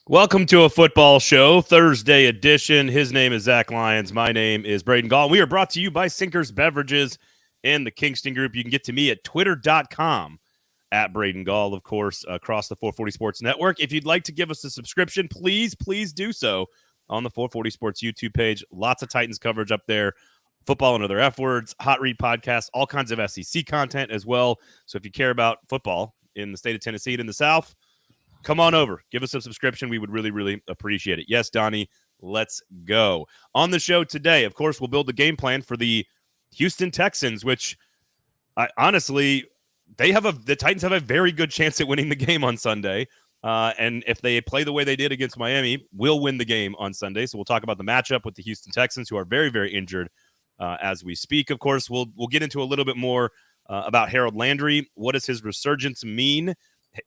Welcome to a football show, Thursday edition. His name is Zach Lyons. My name is Braden Gall. We are brought to you by Sinkers Beverages and the Kingston Group. You can get to me at twitter.com at Braden Gall, of course, across the 440 Sports Network. If you'd like to give us a subscription, please do so on the 440 Sports YouTube page. Lots of Titans coverage up there. Football and other F words, hot read podcasts, all kinds of SEC content as well. So if you care about football in the state of Tennessee and in the South, come on over. Give us a subscription. We would really appreciate it. Yes, Donnie, let's go. On the show today, of course, we'll build the game plan for the Houston Texans, which honestly, the Titans have a very good chance at winning the game on Sunday. And if they play the way they did against Miami, we'll win the game on Sunday. So we'll talk about the matchup with the Houston Texans, who are very injured as we speak. Of course, we'll get into a little bit more about Harold Landry. What does his resurgence mean?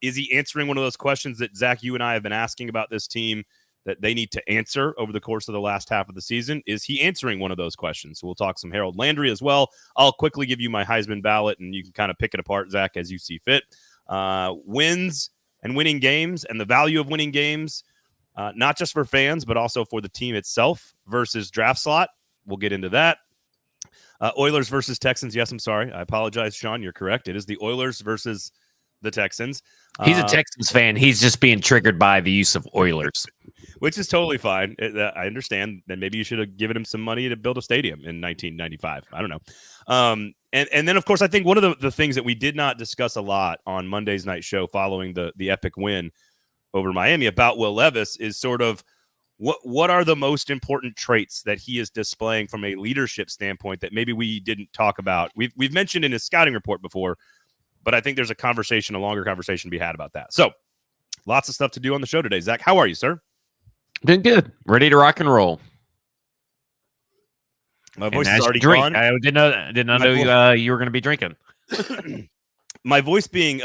Is he answering one of those questions that, Zach, you and I have been asking about this team that they need to answer over the course of the last half of the season? Is he answering one of those questions? So we'll talk some Harold Landry as well. I'll quickly give you my Heisman ballot, and you can kind of pick it apart, Zach, as you see fit. Wins and winning games and the value of winning games, not just for fans, but also for the team itself versus draft slot. We'll get into that. Oilers versus Texans. Yes, I'm sorry. I apologize, Sean. You're correct. It is the Oilers versus the Texans. He's a Texans fan. He's just being triggered by the use of Oilers. Which is totally fine. I understand. Then maybe you should have given him some money to build a stadium in 1995. I don't know. And then, of course, I think one of the things that we did not discuss a lot on Monday's night show following the epic win over Miami about Will Levis is sort of what are the most important traits that he is displaying from a leadership standpoint that maybe we didn't talk about. We've mentioned in his scouting report before, but I think there's a longer conversation to be had about that. So lots of stuff to do on the show today. Zach, how are you, sir? Been good. Ready to rock and roll. My voice is already gone. I did not know you were going to be drinking. My voice being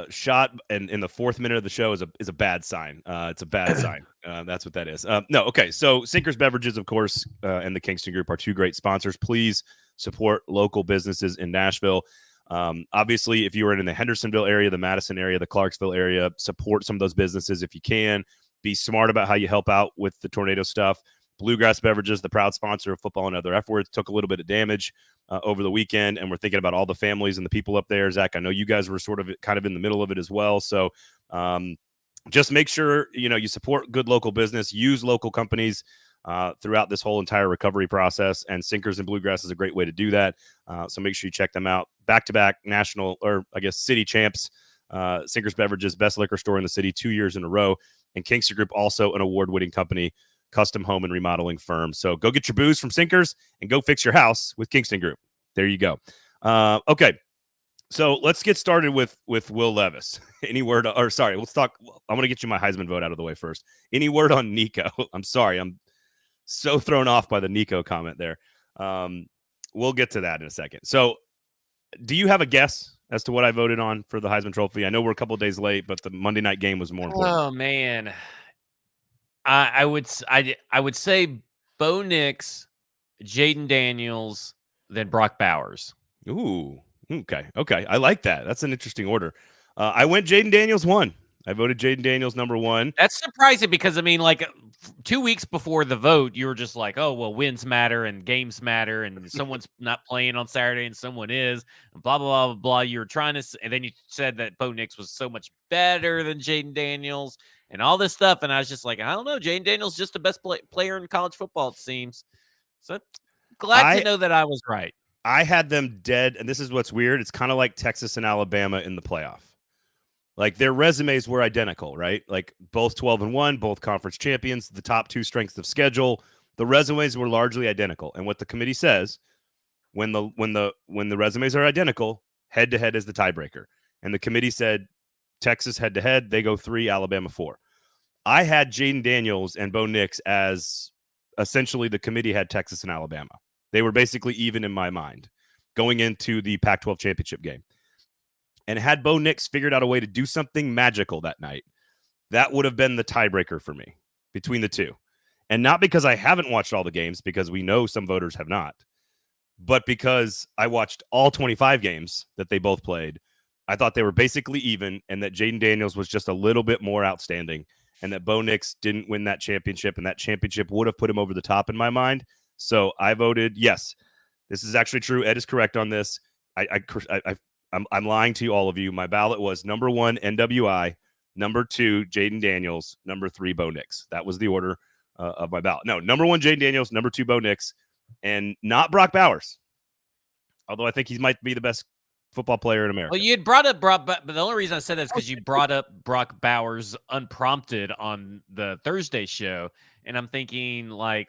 shot in the fourth minute of the show is a bad sign. It's a bad sign. That's what that is. No, okay. So Sinkers Beverages, of course, and the Kingston Group are two great sponsors. Please support local businesses in Nashville. Obviously, if you are in the Hendersonville area, the Madison area, the Clarksville area, support some of those businesses if you can. Be smart about how you help out with the tornado stuff. Bluegrass Beverages, the proud sponsor of Football and Other F Words, took a little bit of damage over the weekend, and we're thinking about all the families and the people up there. Zach, I know you guys were kind of in the middle of it as well. So just make sure you support good local business, use local companies throughout this whole entire recovery process, and Sinkers and Bluegrass is a great way to do that. So make sure you check them out. Back-to-back national, or I guess city champs, Sinkers Beverages, best liquor store in the city 2 years in a row, and Kingston Group, also an award-winning company, custom home and remodeling firm. So go get your booze from Sinkers and go fix your house with Kingston Group. There you go. Okay, so let's get started with Will Levis. Any word? Or sorry, let's talk. I'm going to get you my Heisman vote out of the way first. Any word on Nico? I'm sorry, I'm so thrown off by the Nico comment there. We'll get to that in a second. So do you have a guess as to what I voted on for the Heisman Trophy? I know we're a couple of days late, but the Monday night game was more important. Oh, man. I would say Bo Nix, Jaden Daniels, then Brock Bowers. Ooh, okay. I like that. That's an interesting order. I went Jaden Daniels 1. I voted Jaden Daniels number 1. That's surprising because, 2 weeks before the vote, you were just like, oh, well, wins matter and games matter, and someone's not playing on Saturday and someone is, and blah, blah, blah, blah. You were trying to, and then you said that Bo Nix was so much better than Jaden Daniels and all this stuff, and I was just like, I don't know. Jaden Daniels just the best player in college football, it seems. So glad to know that I was right. I had them dead, and this is what's weird. It's kind of like Texas and Alabama in the playoff. Like, their resumes were identical, right? Like, both 12-1, both conference champions, the top two strengths of schedule. The resumes were largely identical. And what the committee says, when the resumes are identical, head-to-head is the tiebreaker. And the committee said Texas head-to-head, they go 3, Alabama 4. I had Jaden Daniels and Bo Nix as essentially the committee had Texas and Alabama. They were basically even in my mind going into the Pac-12 championship game. And had Bo Nix figured out a way to do something magical that night, that would have been the tiebreaker for me between the two. And not because I haven't watched all the games, because we know some voters have not, but because I watched all 25 games that they both played. I thought they were basically even, and that Jaden Daniels was just a little bit more outstanding. and that Bo Nix didn't win that championship, and that championship would have put him over the top in my mind. So I voted yes. This is actually true. Ed is correct on this. I'm lying to all of you. My ballot was number 1, NWI, number 2, Jaden Daniels, number 3, Bo Nix. That was the order of my ballot. No, number 1, Jaden Daniels, number 2, Bo Nix, and not Brock Bowers. Although I think he might be the best football player in America. Well, you had brought up Brock, but the only reason I said that is because you brought up Brock Bowers unprompted on the Thursday show, and I'm thinking, like,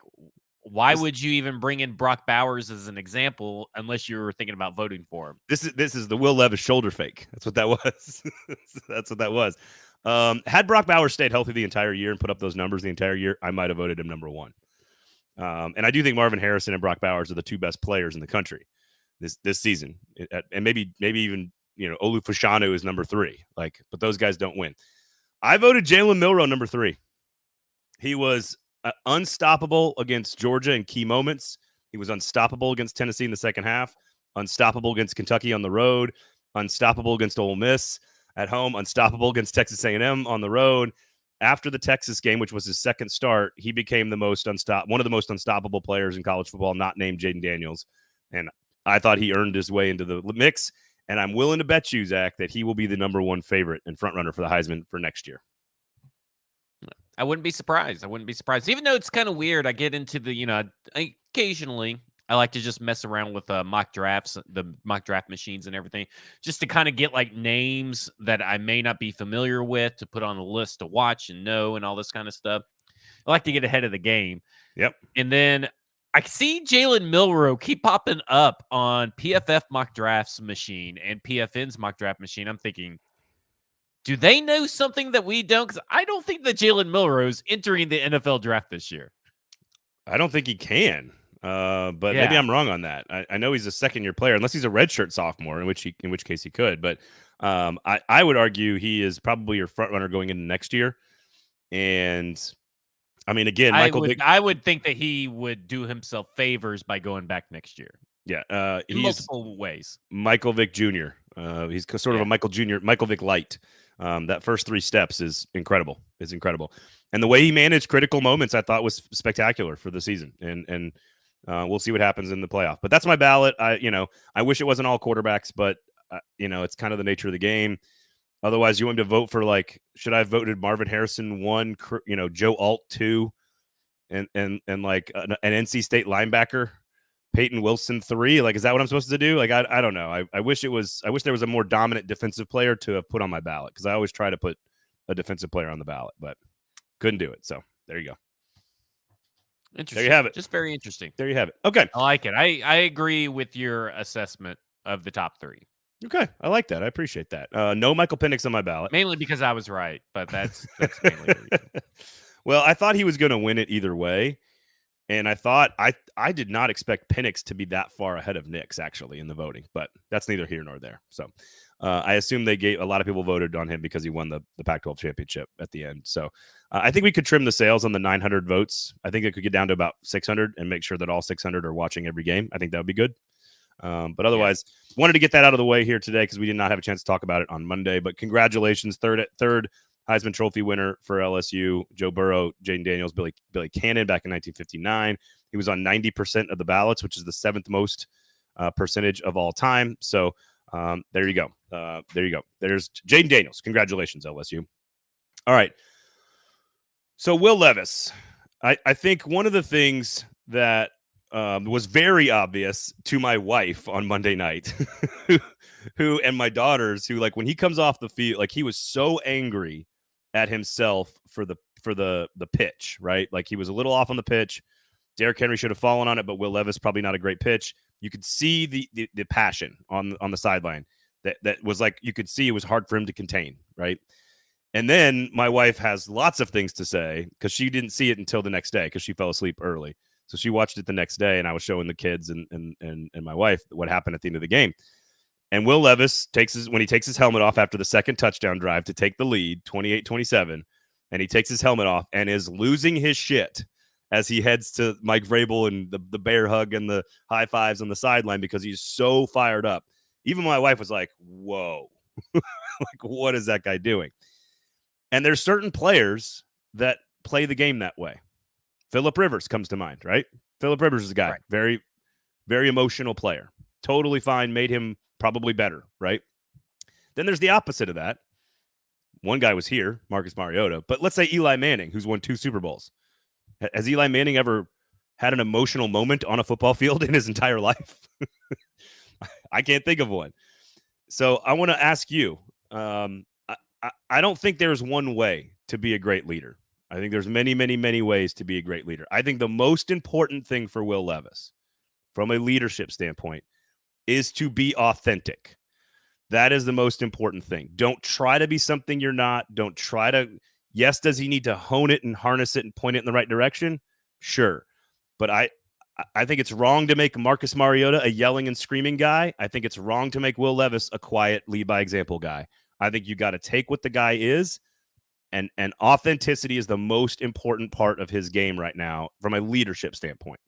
why would you even bring in Brock Bowers as an example unless you were thinking about voting for him? This is the Will Levis shoulder fake. That's what that was. That's what that was. Had Brock Bowers stayed healthy the entire year and put up those numbers the entire year, I might have voted him number 1. And I do think Marvin Harrison and Brock Bowers are the 2 best players in the country this season, and maybe even Olu Fashanu is number 3. But those guys don't win. I voted Jalen Milroe number 3. He was unstoppable against Georgia in key moments. He was unstoppable against Tennessee in the second half. Unstoppable against Kentucky on the road. Unstoppable against Ole Miss at home. Unstoppable against Texas A&M on the road. After the Texas game, which was his second start, he became one of the most unstoppable players in college football, not named Jaden Daniels. And I thought he earned his way into the mix, and I'm willing to bet you, Zach, that he will be the number 1 favorite and front runner for the Heisman for next year. I wouldn't be surprised. Even though it's kind of weird, I get into the, occasionally I like to just mess around with mock drafts, the mock draft machines and everything, just to kind of get like names that I may not be familiar with to put on a list to watch and know and all this kind of stuff. I like to get ahead of the game. Yep. And then I see Jalen Milroe keep popping up on PFF mock drafts machine and PFN's mock draft machine. I'm thinking, do they know something that we don't? Because I don't think that Jalen Milroe is entering the NFL draft this year. I don't think he can, but maybe I'm wrong on that. I know he's a second-year player, unless he's a redshirt sophomore, in which case he could. But I would argue he is probably your front runner going into next year. And I mean, again, I would think that he would do himself favors by going back next year. Yeah, in multiple ways. Michael Vick Jr. He's sort of a Michael Vick light. That first 3 steps is incredible. And the way he managed critical moments, I thought, was spectacular for the season. And we'll see what happens in the playoff. But that's my ballot. I wish it wasn't all quarterbacks, but it's kind of the nature of the game. Otherwise, you want me to vote for, like, should I have voted Marvin Harrison 1, Joe Alt 2, and like an NC State linebacker, Peyton Wilson 3? Like, is that what I'm supposed to do? Like, I don't know. I wish there was a more dominant defensive player to have put on my ballot, because I always try to put a defensive player on the ballot, but couldn't do it. So there you go. Interesting. There you have it. Just very interesting. There you have it. Okay. I like it. I agree with your assessment of the top 3. Okay. I like that. I appreciate that. No Michael Penix on my ballot. Mainly because I was right, but that's mainly the reason. Well, I thought he was going to win it either way. And I thought I did not expect Penix to be that far ahead of Nix, actually, in the voting, but that's neither here nor there. So I assume a lot of people voted on him because he won the Pac-12 championship at the end. So I think we could trim the sails on the 900 votes. I think it could get down to about 600 and make sure that all 600 are watching every game. I think that would be good. But otherwise, wanted to get that out of the way here today because we did not have a chance to talk about it on Monday. But congratulations, third Heisman Trophy winner for LSU, Joe Burrow, Jaden Daniels, Billy Cannon back in 1959. He was on 90% of the ballots, which is the 7th most percentage of all time. So there you go. There's Jaden Daniels. Congratulations, LSU. All right. So Will Levis, I think one of the things that was very obvious to my wife on Monday night, who and my daughters, who, like, when he comes off the field, like, he was so angry at himself for the pitch, right? Like, he was a little off on the pitch. Derrick Henry should have fallen on it, but Will Levis, probably not a great pitch. You could see the passion on the sideline that was, like, you could see it was hard for him to contain, right? And then my wife has lots of things to say because she didn't see it until the next day because she fell asleep early. So she watched it the next day, and I was showing the kids and my wife what happened at the end of the game. And Will Levis when he takes his helmet off after the second touchdown drive to take the lead, 28-27, and he takes his helmet off and is losing his shit as he heads to Mike Vrabel and the bear hug and the high fives on the sideline because he's so fired up. Even my wife was like, whoa, like, what is that guy doing? And there's certain players that play the game that way. Phillip Rivers comes to mind, right? Phillip Rivers is a guy, Right. very, very emotional player. Totally fine, made him probably better, right? Then there's the opposite of that. One guy was here, Marcus Mariota, but let's say Eli Manning, who's won 2 Super Bowls. Has Eli Manning ever had an emotional moment on a football field in his entire life? I can't think of one. So I want to ask you, I don't think there's one way to be a great leader. I think there's many, many, many ways to be a great leader. I think the most important thing for Will Levis from a leadership standpoint is to be authentic. That is the most important thing. Don't try to be something you're not. Don't try to, yes, does he need to hone it and harness it and point it in the right direction? Sure. But I think it's wrong to make Marcus Mariota a yelling and screaming guy. I think it's wrong to make Will Levis a quiet, lead by example guy. I think you got to take what the guy is, and authenticity is the most important part of his game right now from a leadership standpoint.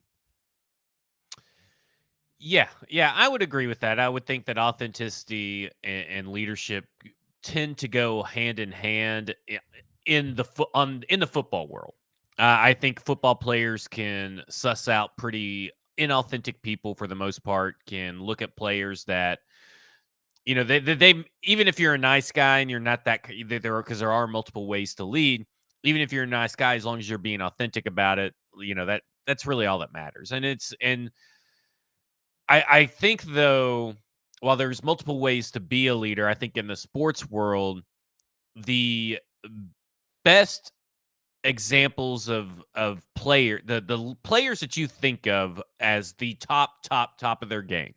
Yeah, I would agree with that. I would think that authenticity and leadership tend to go hand in hand in the football world. I think football players can suss out pretty inauthentic people for the most part. Can look at players that, you know, they even if you're a nice guy and you're not that, because there are multiple ways to lead. Even if you're a nice guy, as long as you're being authentic about it, you know, that's really all that matters. And I think, though, while there's multiple ways to be a leader, I think in the sports world, the best examples of the players that you think of as the top of their game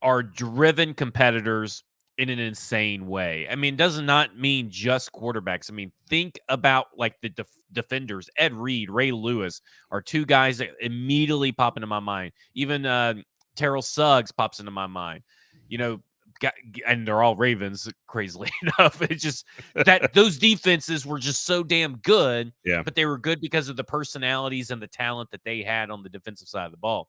are driven competitors in an insane way. I mean, does not mean just quarterbacks. I mean, think about like the defenders. Ed Reed, Ray Lewis are 2 guys that immediately pop into my mind. Even Terrell Suggs pops into my mind. You know, and they're all Ravens, crazily enough. It's just that those defenses were just so damn good. Yeah. But they were good because of the personalities and the talent that they had on the defensive side of the ball.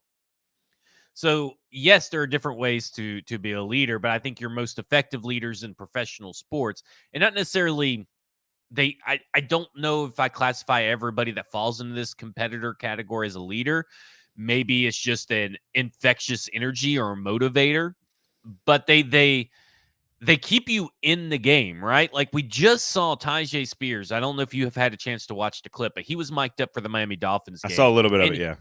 So, yes, there are different ways to be a leader, but I think your most effective leaders in professional sports, and not necessarily I don't know if I classify everybody that falls into this competitor category as a leader. Maybe it's just an infectious energy or a motivator, but they keep you in the game, right? Like we just saw Tyjae Spears. I don't know if you have had a chance to watch the clip, but he was mic'd up for the Miami Dolphins game. I saw a little bit of it, yeah.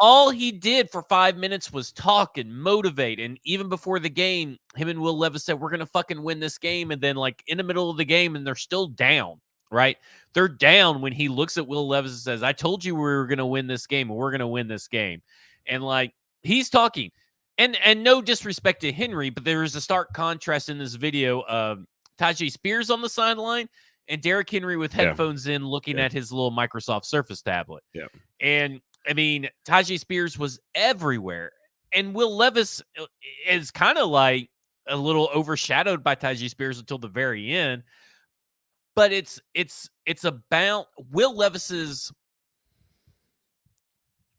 All he did for 5 minutes was talk and motivate. And even before the game, him and Will Levis said, we're going to fucking win this game. And then like in the middle of the game, and they're still down, right? They're down when he looks at Will Levis and says, I told you we were going to win this game, and we're going to win this game. And like, he's talking. And no disrespect to Henry, but there is a stark contrast in this video of Tyjae Spears on the sideline and Derrick Henry with headphones in looking at his little Microsoft Surface tablet. Yeah. And I mean, Tyjae Spears was everywhere. And Will Levis is kind of like a little overshadowed by Tyjae Spears until the very end. But it's about Will Levis's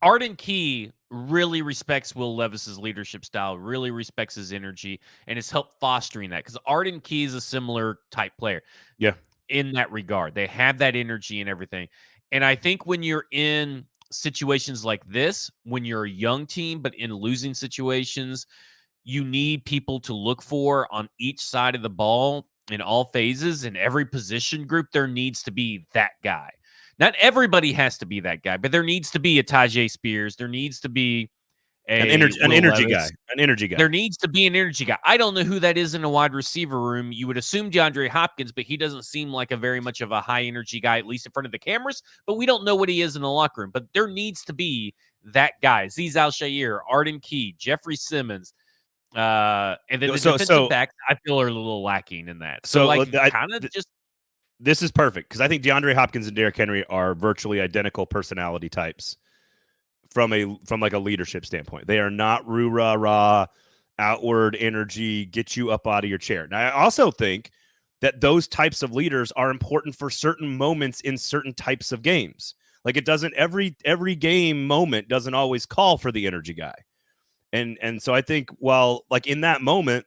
Arden Key really respects Will Levis's leadership style, really respects his energy, and has helped fostering that. Because Arden Key is a similar type player. Yeah. In that regard. They have that energy and everything. And I think when you're in situations like this, when you're a young team, but in losing situations, you need people to look for on each side of the ball in all phases, in every position group. There needs to be that guy. Not everybody has to be that guy, but there needs to be a Tyjae Spears. There needs to be an energy guy. There needs to be an energy guy. I don't know who that is in a wide receiver room. You would assume DeAndre Hopkins, but he doesn't seem like a very much of a high energy guy, at least in front of the cameras. But we don't know what he is in the locker room. But there needs to be that guy. Azeez Al-Shaair, Arden Key, Jeffrey Simmons. And then the defensive backs, I feel, are a little lacking in that. So like, kind of just. This is perfect because I think DeAndre Hopkins and Derrick Henry are virtually identical personality types from like a leadership standpoint. They are not rah, outward energy, get you up out of your chair. Now, I also think that those types of leaders are important for certain moments in certain types of games. Like it doesn't every game moment doesn't always call for the energy guy. And so I think, well, like in that moment,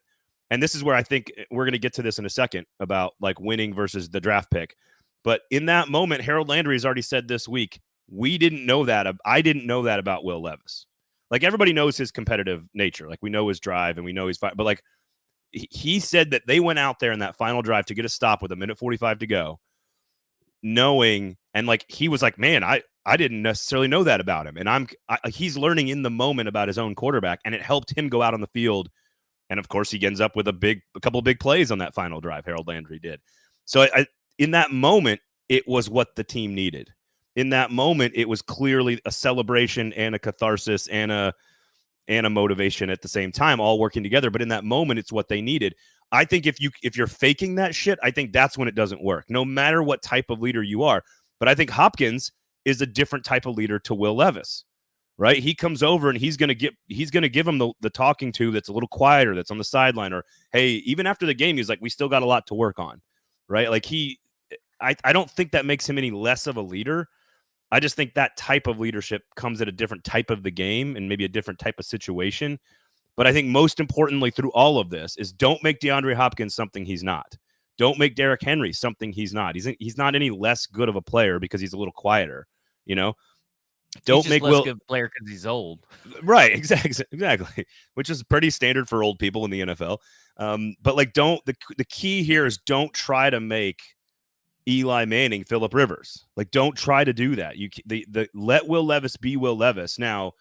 and this is where I think we're going to get to this in a second about like winning versus the draft pick. But in that moment, Harold Landry has already said this week, we didn't know that. I didn't know that about Will Levis. Like, everybody knows his competitive nature. Like, we know his drive and we know he's fine. But like, he said that they went out there in that final drive to get a stop with a minute 45 to go, knowing, and like, he was like, man, I didn't necessarily know that about him. And he's learning in the moment about his own quarterback, and it helped him go out on the field. And of course, he ends up with a couple of big plays on that final drive. Harold Landry did. So in that moment, it was what the team needed. In that moment, it was clearly a celebration and a catharsis and a motivation at the same time, all working together. But in that moment, it's what they needed. I think if you're faking that shit, I think that's when it doesn't work, no matter what type of leader you are. But I think Hopkins is a different type of leader to Will Levis, right? He comes over and he's going to give him the talking to that's a little quieter, that's on the sideline. Or, hey, even after the game, he's like, we still got a lot to work on, right? Like, I don't think that makes him any less of a leader. I just think that type of leadership comes at a different type of the game and maybe a different type of situation. But I think most importantly through all of this is, don't make DeAndre Hopkins something he's not. Don't make Derrick Henry something he's not. He's not any less good of a player because he's a little quieter, you know? Don't make Will good player because he's old. Right, exactly. Which is pretty standard for old people in the NFL. But like, the key here is don't try to make Eli Manning Phillip Rivers. Like, don't try to do that. Let Will Levis be Will Levis. Now,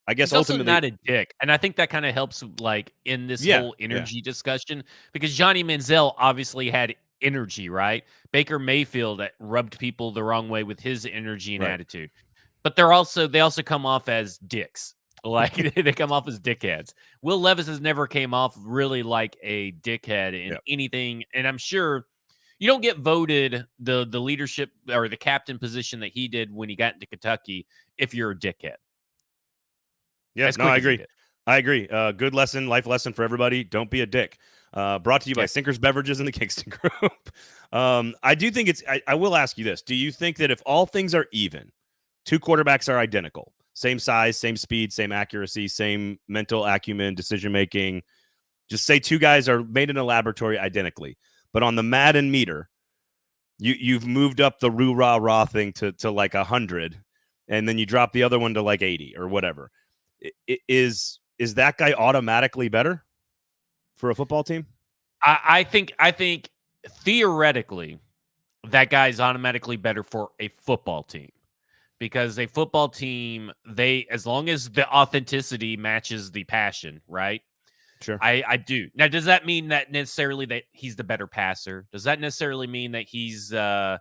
I guess he's ultimately also not a dick, and I think that kind of helps, like, in this whole energy discussion, because Johnny Manziel obviously had energy, right? Baker Mayfield rubbed people the wrong way with his energy and attitude, but they also come off as dicks. Like, they come off as dickheads. Will Levis has never came off really like a dickhead in anything, and I'm sure you don't get voted the leadership or the captain position that he did when he got into Kentucky if you're a dickhead. Yeah, no, I agree. I agree. Good life lesson for everybody. Don't be a dick. Brought to you by Sinkers Beverages and the Kingston Group. I do think I will ask you this. Do you think that if all things are even, two quarterbacks are identical, same size, same speed, same accuracy, same mental acumen, decision-making, just say two guys are made in a laboratory identically, but on the Madden meter, you've moved up the rah thing to like 100, and then you drop the other one to like 80 or whatever. Is that guy automatically better for a football team? I think theoretically that guy's automatically better for a football team, because a football team, as long as the authenticity matches the passion, right? Sure. I do. Now, does that mean that necessarily that he's the better passer? Does that necessarily mean that he's right,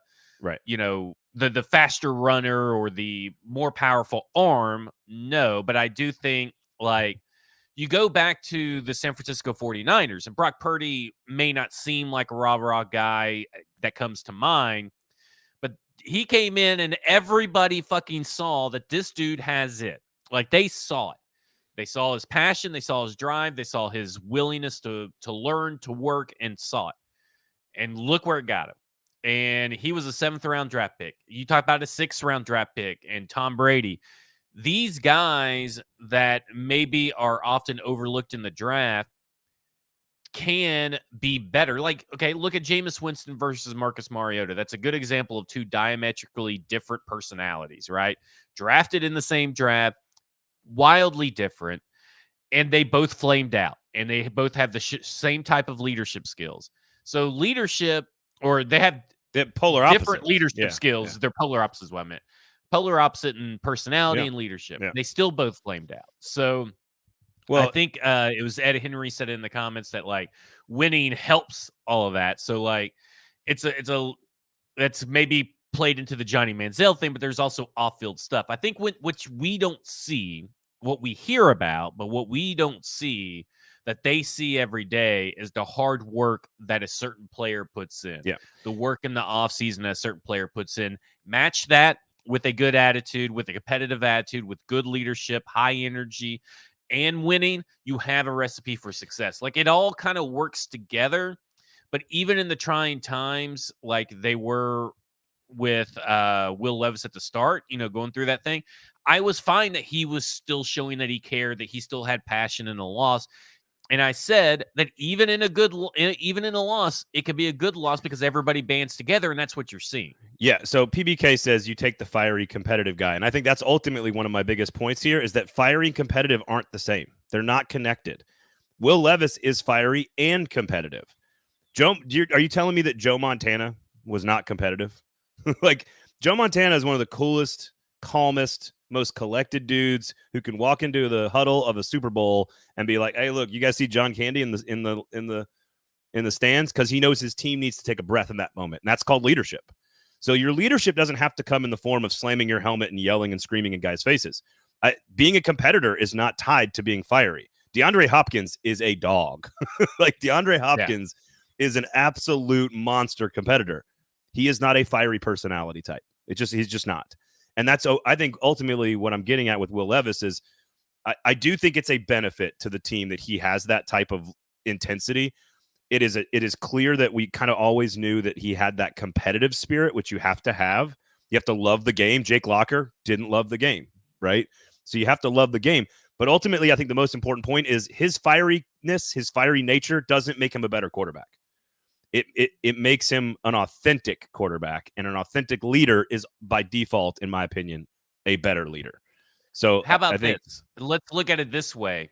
you know, the faster runner or the more powerful arm? No, but I do think, like, you go back to the San Francisco 49ers, and Brock Purdy may not seem like a rah-rah guy that comes to mind, but he came in and everybody fucking saw that this dude has it. Like, they saw it. They saw his passion. They saw his drive. They saw his willingness to learn, to work, and saw it. And look where it got him. And he was a 7th-round draft pick. You talk about a 6th-round draft pick and Tom Brady. These guys that maybe are often overlooked in the draft can be better. Like, okay, look at Jameis Winston versus Marcus Mariota. That's a good example of two diametrically different personalities, right? Drafted in the same draft, wildly different, and they both flamed out, and they both have the same type of leadership skills. So leadership, or they have polar different opposites. leadership skills. Yeah. They're polar opposites, what I meant. Polar opposite in personality and leadership. Yeah. They still both flamed out. So, well, I think it was Ed Henry said in the comments that, like, winning helps all of that. So, like, that's maybe played into the Johnny Manziel thing, but there's also off-field stuff. I think which we don't see, what we hear about, but what we don't see that they see every day is the hard work that a certain player puts in. Yeah. The work in the offseason that a certain player puts in. Match that with a good attitude, with a competitive attitude, with good leadership, high energy, and winning, you have a recipe for success. Like, it all kind of works together. But even in the trying times, like they were with Will Levis at the start, you know, going through that thing, I was fine that he was still showing that he cared, that he still had passion in the loss. And I said that even in a loss, it could be a good loss because everybody bands together, and that's what you're seeing. Yeah, so PBK says you take the fiery competitive guy, and I think that's ultimately one of my biggest points here is that fiery and competitive aren't the same. They're not connected. Will Levis is fiery and competitive. Are you telling me that Joe Montana was not competitive? Like, Joe Montana is one of the coolest, calmest, most collected dudes who can walk into the huddle of a Super Bowl and be like, "Hey, look, you guys see John Candy in the stands?" Because he knows his team needs to take a breath in that moment, and that's called leadership. So your leadership doesn't have to come in the form of slamming your helmet and yelling and screaming in guys' faces. Being a competitor is not tied to being fiery. DeAndre Hopkins is a dog. Like, DeAndre Hopkins is an absolute monster competitor. He is not a fiery personality type. He's just not. And that's, I think, ultimately what I'm getting at with Will Levis is I do think it's a benefit to the team that he has that type of intensity. It is clear that we kind of always knew that he had that competitive spirit, which you have to have. You have to love the game. Jake Locker didn't love the game, right? So you have to love the game. But ultimately, I think the most important point is his fieriness, his fiery nature doesn't make him a better quarterback. It makes him an authentic quarterback, and an authentic leader is by default, in my opinion, a better leader. So how about this? Let's look at it this way.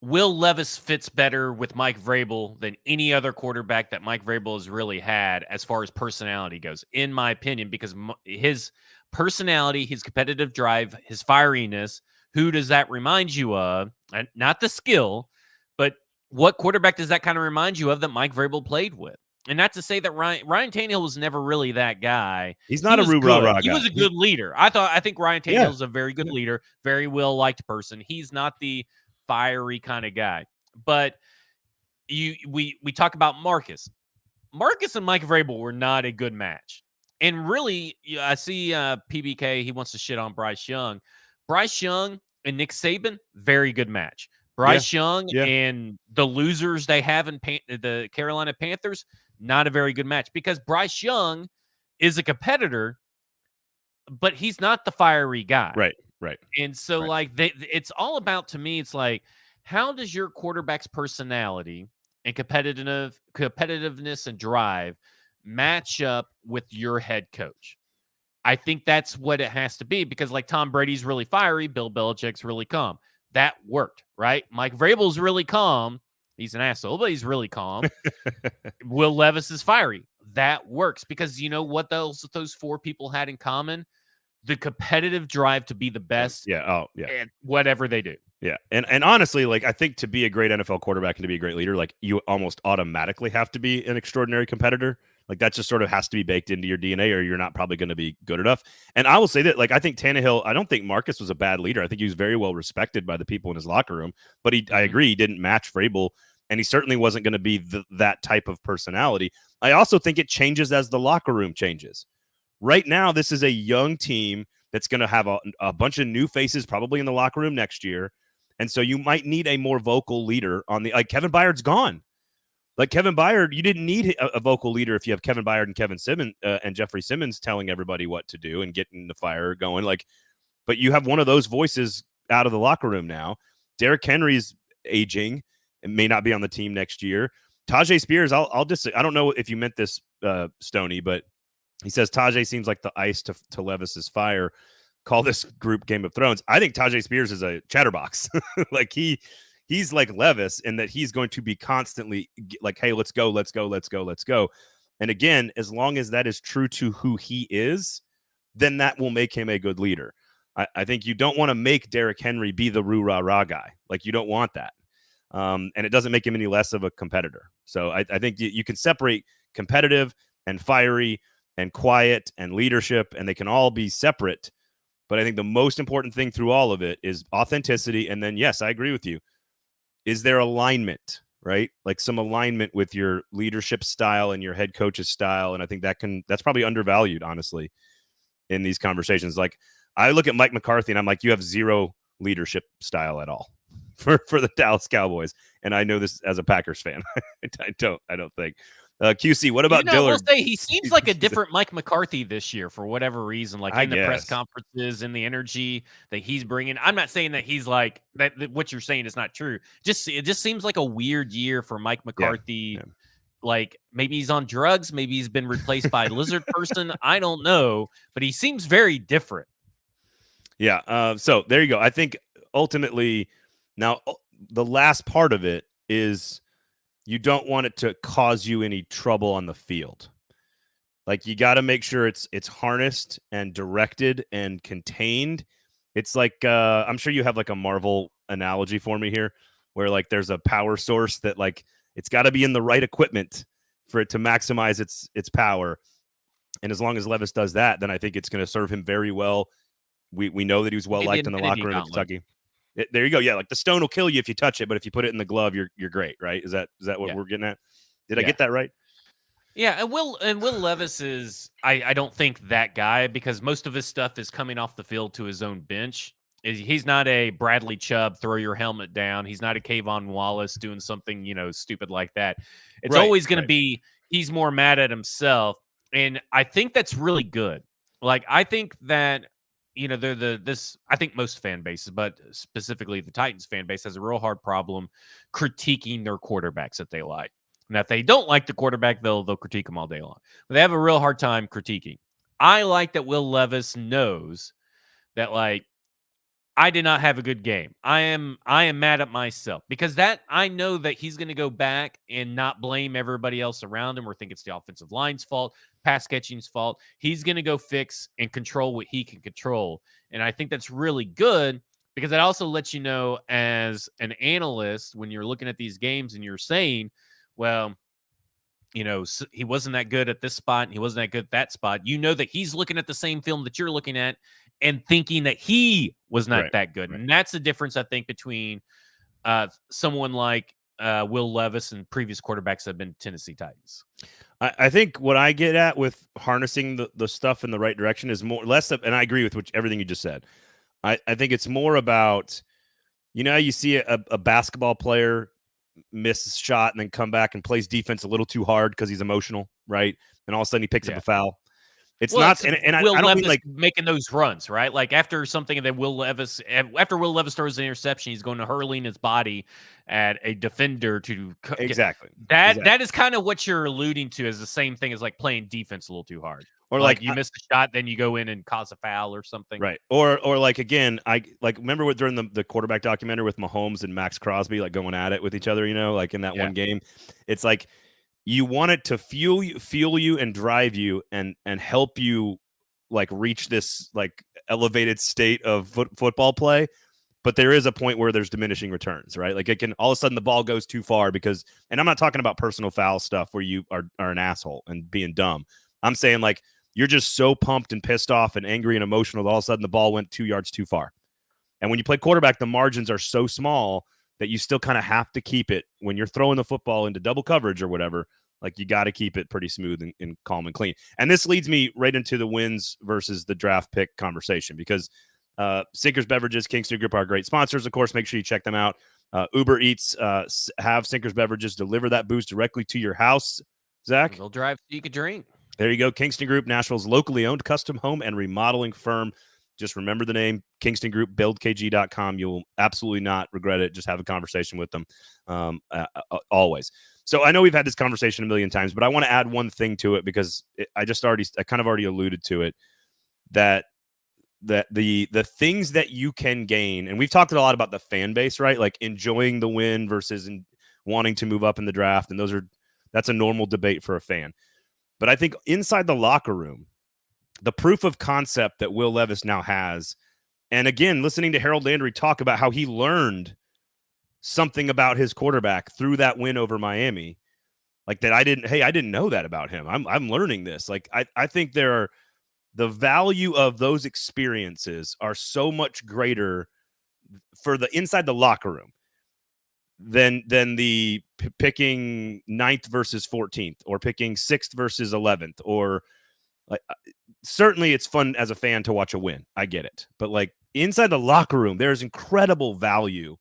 Will Levis fits better with Mike Vrabel than any other quarterback that Mike Vrabel has really had as far as personality goes, in my opinion, because his personality, his competitive drive, his fieriness, who does that remind you of? And not the skill, but what quarterback does that kind of remind you of that Mike Vrabel played with? And not to say that Ryan Tannehill was never really that guy. He's not a rah-rah guy. He was a good leader. I think Ryan Tannehill is a very good leader, very well-liked person. He's not the fiery kind of guy. But we talk about Marcus. Marcus and Mike Vrabel were not a good match. And really, I see PBK, he wants to shit on Bryce Young. Bryce Young and Nick Saban, very good match. Bryce Young and the losers they have in the Carolina Panthers, not a very good match because Bryce Young is a competitor, but he's not the fiery guy. Right. And so, it's all about, to me, it's like, how does your quarterback's personality and competitiveness and drive match up with your head coach? I think that's what it has to be because, like, Tom Brady's really fiery, Bill Belichick's really calm. That worked, right? Mike Vrabel's really calm. He's an asshole, but he's really calm. Will Levis is fiery. That works because you know what those four people had in common? The competitive drive to be the best at whatever they do. Yeah. And honestly, like, I think to be a great NFL quarterback and to be a great leader, like, you almost automatically have to be an extraordinary competitor. Like, that just sort of has to be baked into your DNA or you're not probably going to be good enough. And I will say that, like, I think Tannehill, I don't think Marcus was a bad leader. I think he was very well respected by the people in his locker room, but I agree, he didn't match Vrabel, and he certainly wasn't going to be that type of personality. I also think it changes as the locker room changes. Right now, this is a young team that's going to have a bunch of new faces probably in the locker room next year. And so you might need a more vocal leader like Kevin Byard's gone. Like, Kevin Byard, you didn't need a vocal leader if you have Kevin Byard and Kevin Simmons and Jeffrey Simmons telling everybody what to do and getting the fire going. Like, but you have one of those voices out of the locker room now. Derrick Henry's aging and may not be on the team next year. Tajay Spears, I don't know if you meant this, Stoney, but he says Tajay seems like the ice to Levis's fire. Call this group Game of Thrones. I think Tajay Spears is a chatterbox. Like, he's like Levis in that he's going to be constantly like, hey, let's go. And again, as long as that is true to who he is, then that will make him a good leader. I think you don't want to make Derrick Henry be the rah-rah guy. Like, you don't want that. And it doesn't make him any less of a competitor. So I think you can separate competitive and fiery and quiet and leadership, and they can all be separate. But I think the most important thing through all of it is authenticity. And then, yes, I agree with you. Is there alignment, right? Like, some alignment with your leadership style and your head coach's style. And I think that's probably undervalued, honestly, in these conversations. Like, I look at Mike McCarthy and I'm like, you have zero leadership style at all for the Dallas Cowboys. And I know this as a Packers fan. I don't think. QC, what about I will Dillard? say he seems like a different Mike McCarthy this year for whatever reason. Like in the press conferences and the energy that he's bringing. I'm not saying that he's like that. What you're saying is not true. It just seems like a weird year for Mike McCarthy. Yeah. Like maybe he's on drugs. Maybe he's been replaced by a lizard person. I don't know, but he seems very different. Yeah. So there you go. I think ultimately now the last part of it is you don't want it to cause you any trouble on the field. Like you got to make sure it's harnessed and directed and contained. It's like I'm sure you have like a Marvel analogy for me here, where like there's a power source that like it's got to be in the right equipment for it to maximize its power. And as long as Levis does that, then I think it's going to serve him very well. We know that he was well liked in the locker room at Kentucky. There you go. Yeah, like the stone will kill you if you touch it, but if you put it in the glove, you're great, right? Is that what we're getting at? Did I get that right? Yeah, and Will Levis is I don't think that guy, because most of his stuff is coming off the field to his own bench. He's not a Bradley Chubb, throw your helmet down. He's not a Kayvon Wallace doing something, stupid like that. It's always going to be he's more mad at himself, and I think that's really good. Like I think that I think most fan bases, but specifically the Titans fan base, has a real hard problem critiquing their quarterbacks that they like. Now, if they don't like the quarterback, they'll critique him all day long. But they have a real hard time critiquing. I like that Will Levis knows that, like, I did not have a good game. I am mad at myself, because that I know that he's going to go back and not blame everybody else around him or think it's the offensive line's fault, pass catching's fault. He's going to go fix and control what he can control. And I think that's really good, because it also lets you know as an analyst when you're looking at these games and you're saying, well, he wasn't that good at this spot and he wasn't that good at that spot. You know that he's looking at the same film that you're looking at and thinking that he was not that good. Right. And that's the difference, I think, between someone like Will Levis and previous quarterbacks that have been Tennessee Titans. I think what I get at with harnessing the stuff in the right direction is less of, and I agree with everything you just said. I think it's more about, you see a basketball player miss a shot and then come back and plays defense a little too hard because he's emotional, right? And all of a sudden he picks up a foul. It's not, and I don't mean like making those runs, right? Like after something that after Will Levis throws an interception, he's going to hurling his body at a defender to exactly. That is kind of what you're alluding to, as the same thing as like playing defense a little too hard. Or like you miss a shot, then you go in and cause a foul or something. Right. Or like, again, I like remember during the quarterback documentary with Mahomes and Max Crosby, like going at it with each other, like in that one game. It's like you want it to fuel you and drive you and help you like reach this like elevated state of football play. But there is a point where there's diminishing returns, right? Like it can all of a sudden the ball goes too far and I'm not talking about personal foul stuff where you are an asshole and being dumb. I'm saying like, you're just so pumped and pissed off and angry and emotional that all of a sudden the ball went 2 yards too far. And when you play quarterback, the margins are so small that you still kind of have to keep it when you're throwing the football into double coverage or whatever. Like you got to keep it pretty smooth and calm and clean. And this leads me right into the wins versus the draft pick conversation, because Sinkers Beverages, Kingston Group are great sponsors. Of course, make sure you check them out. Uber Eats have Sinkers Beverages deliver that boost directly to your house. Zach? They'll drive so you can drink. There you go. Kingston Group, Nashville's locally owned custom home and remodeling firm. Just remember the name, Kingston Group, buildkg.com. You'll absolutely not regret it. Just have a conversation with them always. So I know we've had this conversation a million times, but I want to add one thing to it, because I kind of already alluded to it, that the things that you can gain, and we've talked a lot about the fan base, right? Like enjoying the win versus wanting to move up in the draft. And that's a normal debate for a fan. But I think inside the locker room, the proof of concept that Will Levis now has, and again, listening to Harold Landry talk about how he learned something about his quarterback through that win over Miami, like that I didn't know that about him. I'm learning this. Like I think the value of those experiences are so much greater for the inside the locker room than the picking 9th versus 14th or picking 6th versus 11th, or like certainly it's fun as a fan to watch a win. I get it. But like inside the locker room, there's incredible value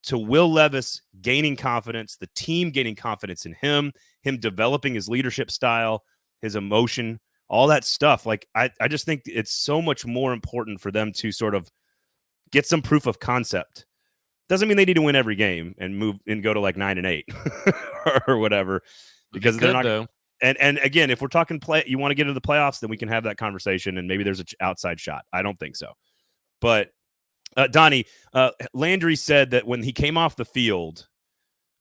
to Will Levis gaining confidence, the team gaining confidence in him developing his leadership style, his emotion, all that stuff. Like, I just think it's so much more important for them to sort of get some proof of concept. Doesn't mean they need to win every game and move and go to like 9-8 or whatever, because they're not. Though. And again, if we're talking you want to get into the playoffs, then we can have that conversation and maybe there's an outside shot. I don't think so. But Donnie, Landry said that when he came off the field,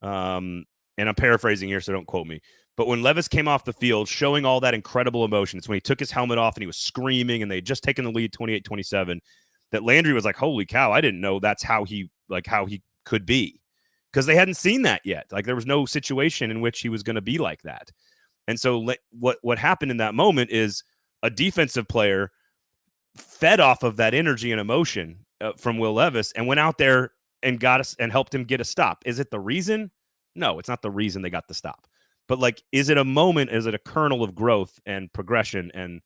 and I'm paraphrasing here, so don't quote me, but when Levis came off the field showing all that incredible emotion, it's when he took his helmet off and he was screaming and they had just taken the lead 28-27, that Landry was like, holy cow, I didn't know that's how he could be, because they hadn't seen that yet. Like, there was no situation in which he was going to be like that. And so what happened in that moment is a defensive player fed off of that energy and emotion from Will Levis and went out there and got us and helped him get a stop. Is it the reason? No, it's not the reason they got the stop. But like, is it a moment? Is it a kernel of growth and progression and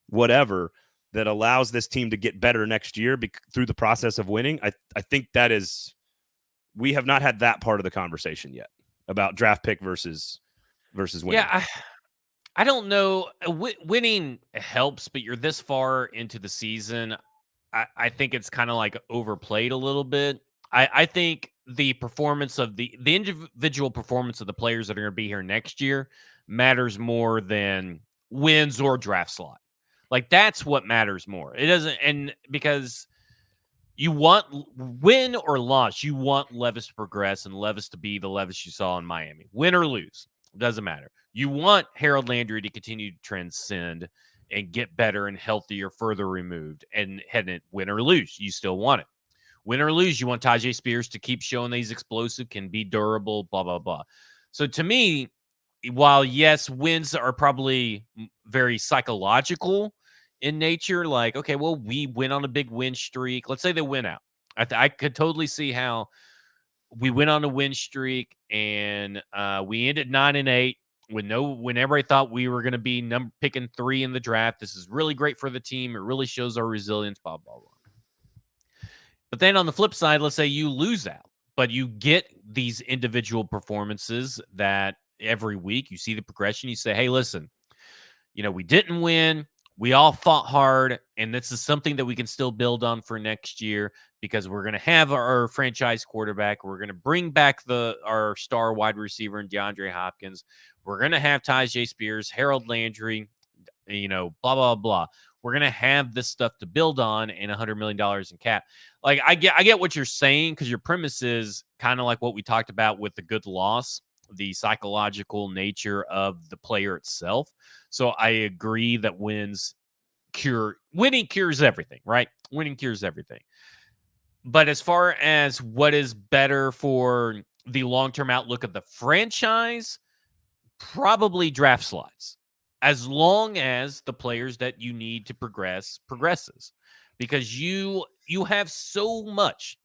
whatever that allows this team to get better next year through the process of winning? I think that is, we have not had that part of the conversation yet about draft pick versus winning. Yeah, I don't know. Winning helps, but you're this far into the season. I think it's kind of like overplayed a little bit. I think the performance of the individual performance of the players that are going to be here next year matters more than wins or draft slot. Like, that's what matters more. It doesn't, and because you want, win or loss, you want Levis to progress and Levis to be the Levis you saw in Miami. Win or lose, doesn't matter. You want Harold Landry to continue to transcend and get better and healthier, further removed, and heading it, win or lose, you still want it. Win or lose, you want Tyjae Spears to keep showing that he's explosive, can be durable, blah, blah, blah. So to me, while yes, wins are probably very psychological in nature, like, okay, well, we went on a big win streak. Let's say they win out. I could totally see how we went on a win streak and we ended 9-8 when everybody thought we were going to be picking 3 in the draft. This is really great for the team. It really shows our resilience, blah, blah, blah. But then on the flip side, let's say you lose out, but you get these individual performances that every week you see the progression. You say, hey, listen, we didn't win. We all fought hard, and this is something that we can still build on for next year, because we're going to have our franchise quarterback. We're going to bring back our star wide receiver in DeAndre Hopkins. We're going to have Tyjae Spears, Harold Landry, blah, blah, blah. We're going to have this stuff to build on and $100 million in cap. Like, I get what you're saying, because your premise is kind of like what we talked about with the good loss, the psychological nature of the player itself. So I agree that winning cures everything, right? Winning cures everything. But as far as what is better for the long-term outlook of the franchise, probably draft slots, as long as the players that you need to progresses, because you have so much.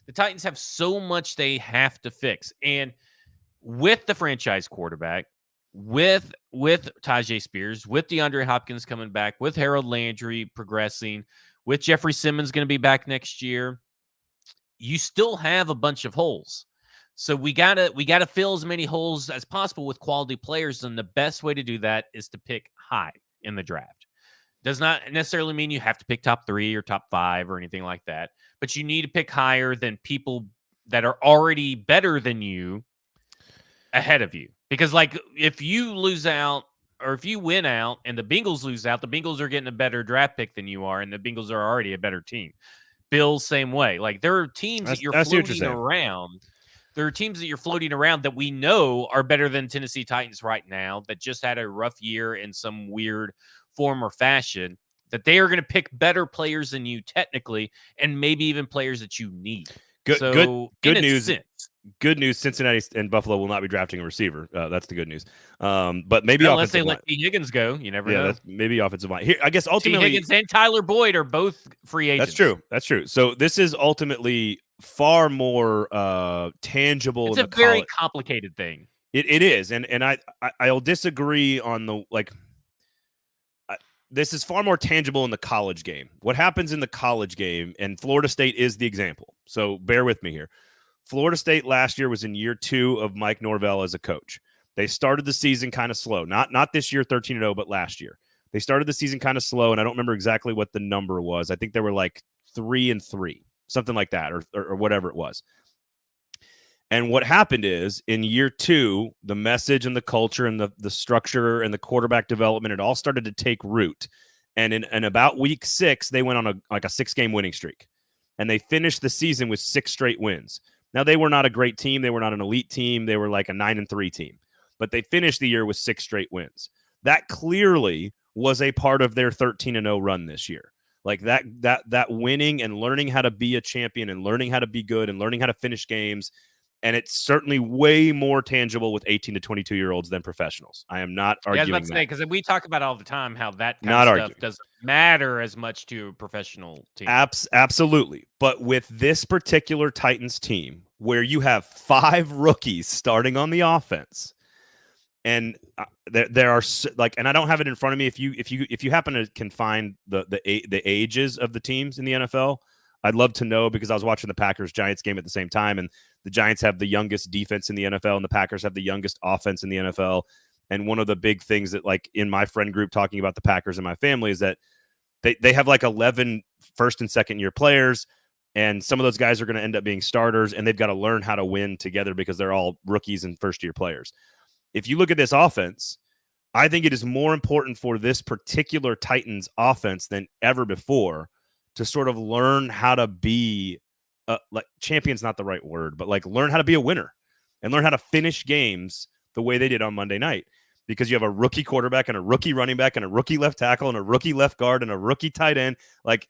The Titans have so much they have to fix, and with the franchise quarterback, with Tyjae Spears, with DeAndre Hopkins coming back, with Harold Landry progressing, with Jeffrey Simmons going to be back next year, you still have a bunch of holes. So we gotta fill as many holes as possible with quality players, and the best way to do that is to pick high in the draft. Does not necessarily mean you have to pick top 3 or top 5 or anything like that, but you need to pick higher than people that are already better than you ahead of you. Because, like, if you lose out or if you win out and the Bengals lose out, the Bengals are getting a better draft pick than you are, and the Bengals are already a better team. Bills, same way. Like, there are teams that you're floating around. There are teams that you're floating around that we know are better than Tennessee Titans right now, that just had a rough year in some weird form or fashion, that they are going to pick better players than you technically, and maybe even players that you need. Good news. Good news. Cincinnati and Buffalo will not be drafting a receiver. That's the good news. But maybe unless they let T. Higgins go, you never know. Maybe offensive line. Here, I guess ultimately, T. Higgins and Tyler Boyd are both free agents. That's true. So this is ultimately far more tangible. It's a very complicated thing. It is, and I'll disagree on the this is far more tangible in the college game. What happens in the college game, and Florida State is the example. So bear with me here. Florida State last year was in year 2 of Mike Norvell as a coach. They started the season kind of slow. Not this year 13-0, but last year. They started the season kind of slow, and I don't remember exactly what the number was. I think they were like 3-3, something like that, or whatever it was. And what happened is in year 2, the message and the culture and the structure and the quarterback development, it all started to take root. And in about week 6, they went on a 6-game winning streak. And they finished the season with 6 straight wins. Now, they were not a great team. They were not an elite team. They were like a 9-3 team. But they finished the year with 6 straight wins. That clearly was a part of their 13-0 run this year. Like that winning and learning how to be a champion and learning how to be good and learning how to finish games. And it's certainly way more tangible with 18 to 22-year-olds than professionals. I am not arguing I was about to say, because we talk about all the time how that kind not of arguing. stuff doesn't matter as much to a professional team. Absolutely. But with this particular Titans team, where you have 5 rookies starting on the offense, and there are like, and I don't have it in front of me. If you happen to can find the ages of the teams in the NFL, I'd love to know, because I was watching the Packers-Giants game at the same time, and the Giants have the youngest defense in the NFL, and the Packers have the youngest offense in the NFL. And one of the big things that, like, in my friend group talking about the Packers and my family is that they have like 11 first and second year players, and some of those guys are going to end up being starters, and they've got to learn how to win together because they're all rookies and first year players. If you look at this offense, I think it is more important for this particular Titans offense than ever before to sort of learn how to be like, champion's not the right word, but like learn how to be a winner and learn how to finish games the way they did on Monday night, because you have a rookie quarterback and a rookie running back and a rookie left tackle and a rookie left guard and a rookie tight end. Like,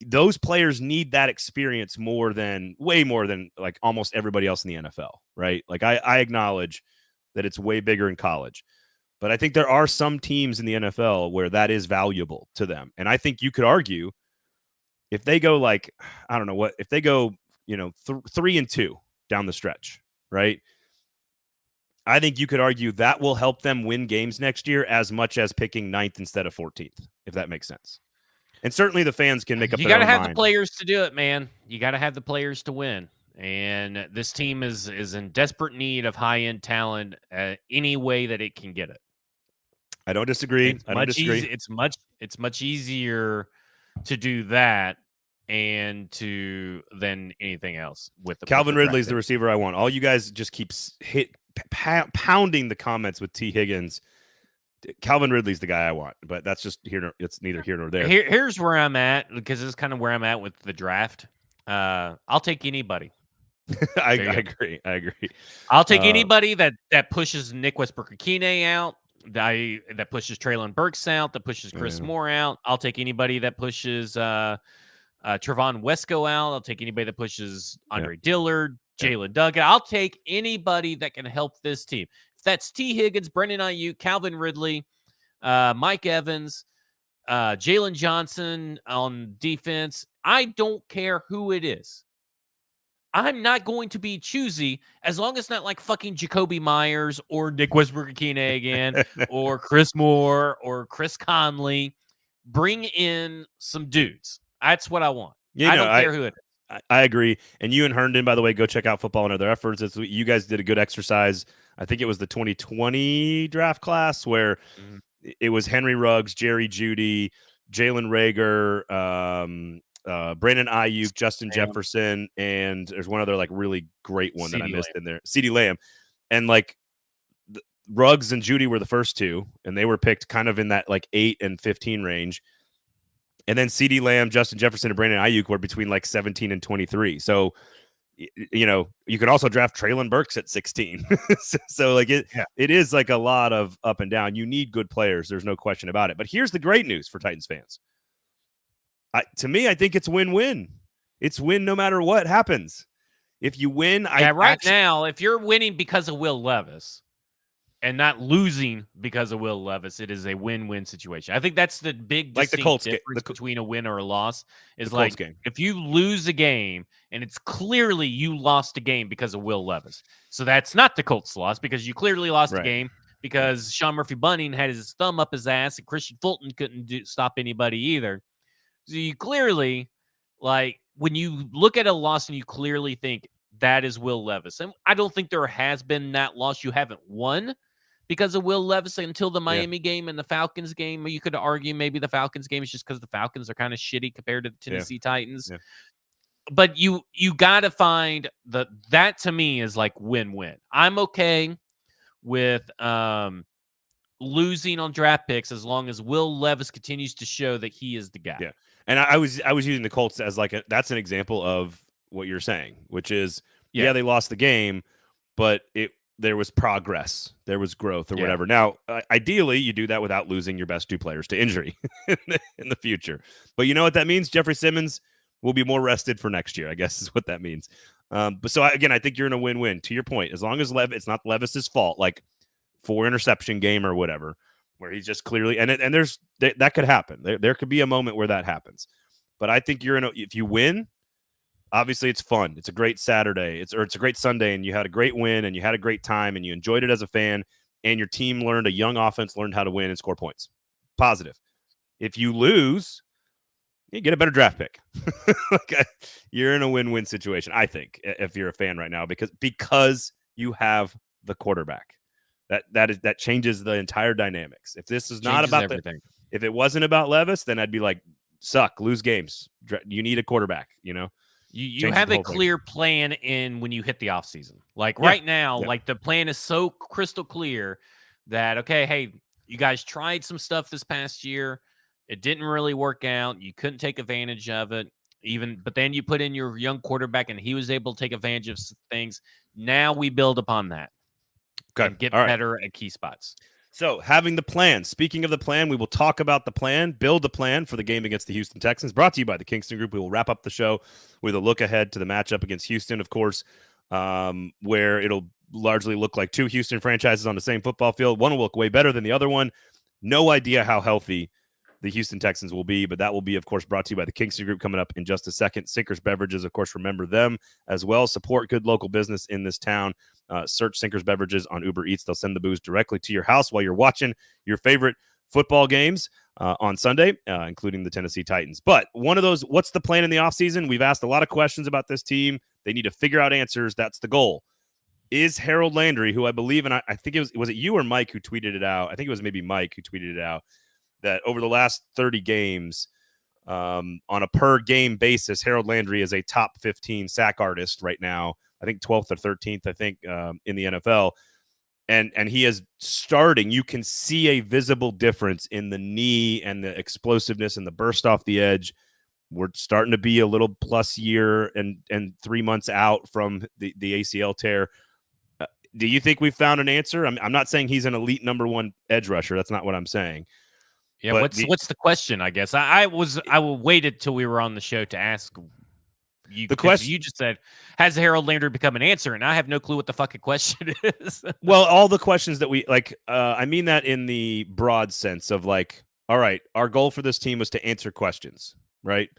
those players need that experience way more than like almost everybody else in the NFL, right? Like, I acknowledge that it's way bigger in college, but I think there are some teams in the NFL where that is valuable to them. And I think you could argue if they go like, I don't know what, if they go, 3-2 down the stretch, right? I think you could argue that will help them win games next year as much as picking 9th instead of 14th, if that makes sense. And certainly the fans can make up their own mind. You got to have the players to do it, man. You got to have the players to win. And this team is in desperate need of high-end talent any way that it can get it. I don't disagree. It's much easier to do that than anything else. With the Calvin Ridley's the receiver I want. All you guys just keep pounding the comments with T. Higgins. Calvin Ridley's the guy I want, but that's just it's neither here nor there. Here's where I'm at, because this is kind of where I'm at with the draft. I'll take anybody. I agree. I'll take anybody that pushes Nick Westbrook-Akine out, that pushes Treylon Burks out, that pushes Chris Moore out. I'll take anybody that pushes Trevon Wesco out. I'll take anybody that pushes Andre Dillard, Jalen Duggan. I'll take anybody that can help this team. If that's T. Higgins, Brendan Ayuk, Calvin Ridley, Mike Evans, Jalen Johnson on defense, I don't care who it is. I'm not going to be choosy as long as it's not like fucking Jacoby Myers or Nick Westbrook-Akine again or Chris Moore or Chris Conley. Bring in some dudes. That's what I want. I don't care who it is. I agree. And you and Herndon, by the way, go check out Football and Other Efforts. You guys did a good exercise. I think it was the 2020 draft class where it was Henry Ruggs, Jerry Jeudy, Jalen Reagor, Brandon Ayuk, Justin Jefferson, and there's one other like really great one that I missed in there, CeeDee Lamb. And like Ruggs and Jeudy were the first two, and they were picked kind of in that like 8 and 15 range. And then CeeDee Lamb, Justin Jefferson, and Brandon Ayuk were between like 17 and 23. So, you could also draft Treylon Burks at 16. so like it is like a lot of up and down. You need good players. There's no question about it. But here's the great news for Titans fans. To me, I think it's win-win. It's win no matter what happens. If you win, now, if you're winning because of Will Levis and not losing because of Will Levis, it is a win-win situation. I think that's the big like the Colts difference between a win or a loss. Is like if you lose a game and it's clearly you lost a game because of Will Levis. So that's not the Colts' loss, because you clearly lost a game because Sean Murphy-Bunting had his thumb up his ass and Christian Fulton couldn't stop anybody either. So you clearly, like, when you look at a loss and you clearly think that is Will Levis. And I don't think there has been that loss. You haven't won because of Will Levis until the Miami game and the Falcons game. You could argue maybe the Falcons game is just because the Falcons are kind of shitty compared to the Tennessee Titans. Yeah. But you got to find that to me is like win-win. I'm okay with losing on draft picks as long as Will Levis continues to show that he is the guy. Yeah. And I was using the Colts as like that's an example of what you're saying, which is they lost the game, but there was progress, there was growth or whatever. Now, ideally, you do that without losing your best two players to injury in the future. But you know what that means? Jeffrey Simmons will be more rested for next year, I guess is what that means. But so again, I think you're in a win-win. To your point, as long as it's not Levis's fault, like 4 interception game or whatever, where he's just clearly and there's that could happen. There could be a moment where that happens. But I think if you win, obviously it's fun. It's a great Saturday. It's a great Sunday, and you had a great win, and you had a great time, and you enjoyed it as a fan, and your team a young offense learned how to win and score points. Positive. If you lose, you get a better draft pick. You're in a win-win situation, I think, if you're a fan right now, because you have the quarterback. That changes the entire dynamics. If this is not about everything. If it wasn't about Levis, then I'd be like, suck, lose games. You need a quarterback, you know? You have a clear plan when you hit the offseason. Like right now, like the plan is so crystal clear that, okay, hey, you guys tried some stuff this past year. It didn't really work out. You couldn't take advantage of it. But then you put in your young quarterback and he was able to take advantage of things. Now we build upon that. Okay. And get better at key spots. So having the plan. Speaking of the plan, we will talk about the plan, build the plan for the game against the Houston Texans, brought to you by the Kingston Group. We will wrap up the show with a look ahead to the matchup against Houston, of course, where it'll largely look like 2 Houston franchises on the same football field. One will look way better than the other one. No idea how healthy the Houston Texans will be, but that will be, of course, brought to you by the Kingston Group coming up in just a second. Sinkers Beverages, of course, remember them as well. Support good local business in this town. Search Sinkers Beverages on Uber Eats. They'll send the booze directly to your house while you're watching your favorite football games on Sunday, including the Tennessee Titans. But one of those, what's the plan in the offseason? We've asked a lot of questions about this team. They need to figure out answers. That's the goal. Is Harold Landry, who I believe, and I think was it you or Mike who tweeted it out? I think it was maybe Mike who tweeted it out, that over the last 30 games, on a per game basis, Harold Landry is a top 15 sack artist right now. I think 12th or 13th, in the NFL. And he is starting. You can see a visible difference in the knee and the explosiveness and the burst off the edge. We're starting to be a little plus year and 3 months out from the ACL tear. Do you think we found an answer? I'm not saying he's an elite number 1 edge rusher. That's not what I'm saying. Yeah, but what's the question? I guess I waited till we were on the show to ask you. The question you just said, has Harold Landry become an answer? And I have no clue what the fucking question is. Well, all the questions that we like, I mean that in the broad sense of like, all right, our goal for this team was to answer questions, right,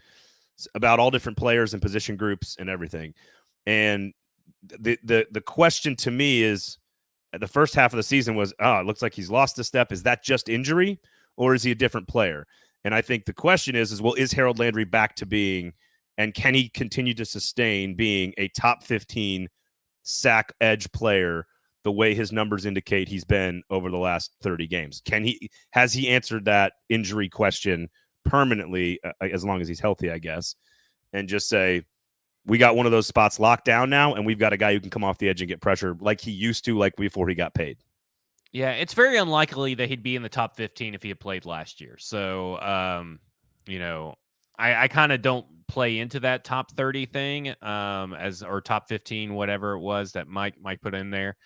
about all different players and position groups and everything. And the question to me is, the first half of the season was, it looks like he's lost a step. Is that just injury? Or is he a different player? And I think the question is, well, is Harold Landry back to being, and can he continue to sustain being a top 15 sack edge player the way his numbers indicate he's been over the last 30 games? Has he answered that injury question permanently, as long as he's healthy, I guess, and just say, we got one of those spots locked down now, and we've got a guy who can come off the edge and get pressure like he used to, like before he got paid. Yeah, it's very unlikely that he'd be in the top 15 if he had played last year. So, I kind of don't play into that top 30 thing, or top 15, whatever it was that Mike put in there.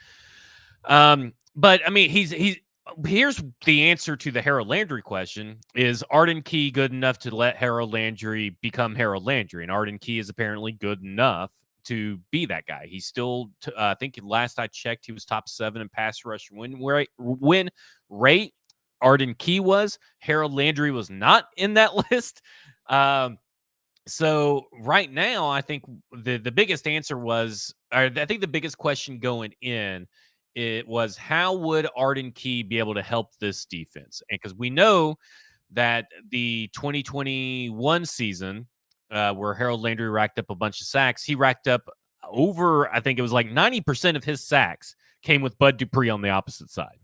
But I mean, here's the answer to the Harold Landry question: is Arden Key good enough to let Harold Landry become Harold Landry? And Arden Key is apparently good enough to be that guy. He's still, I think last I checked, he was top 7 in pass rush win rate. Arden Key was. Harold Landry was not in that list. So right now, I think the biggest answer was, I think the biggest question going in, it was, how would Arden Key be able to help this defense? And because we know that the 2021 season, where Harold Landry racked up a bunch of sacks, he racked up I think it was like 90% of his sacks came with Bud Dupree on the opposite side.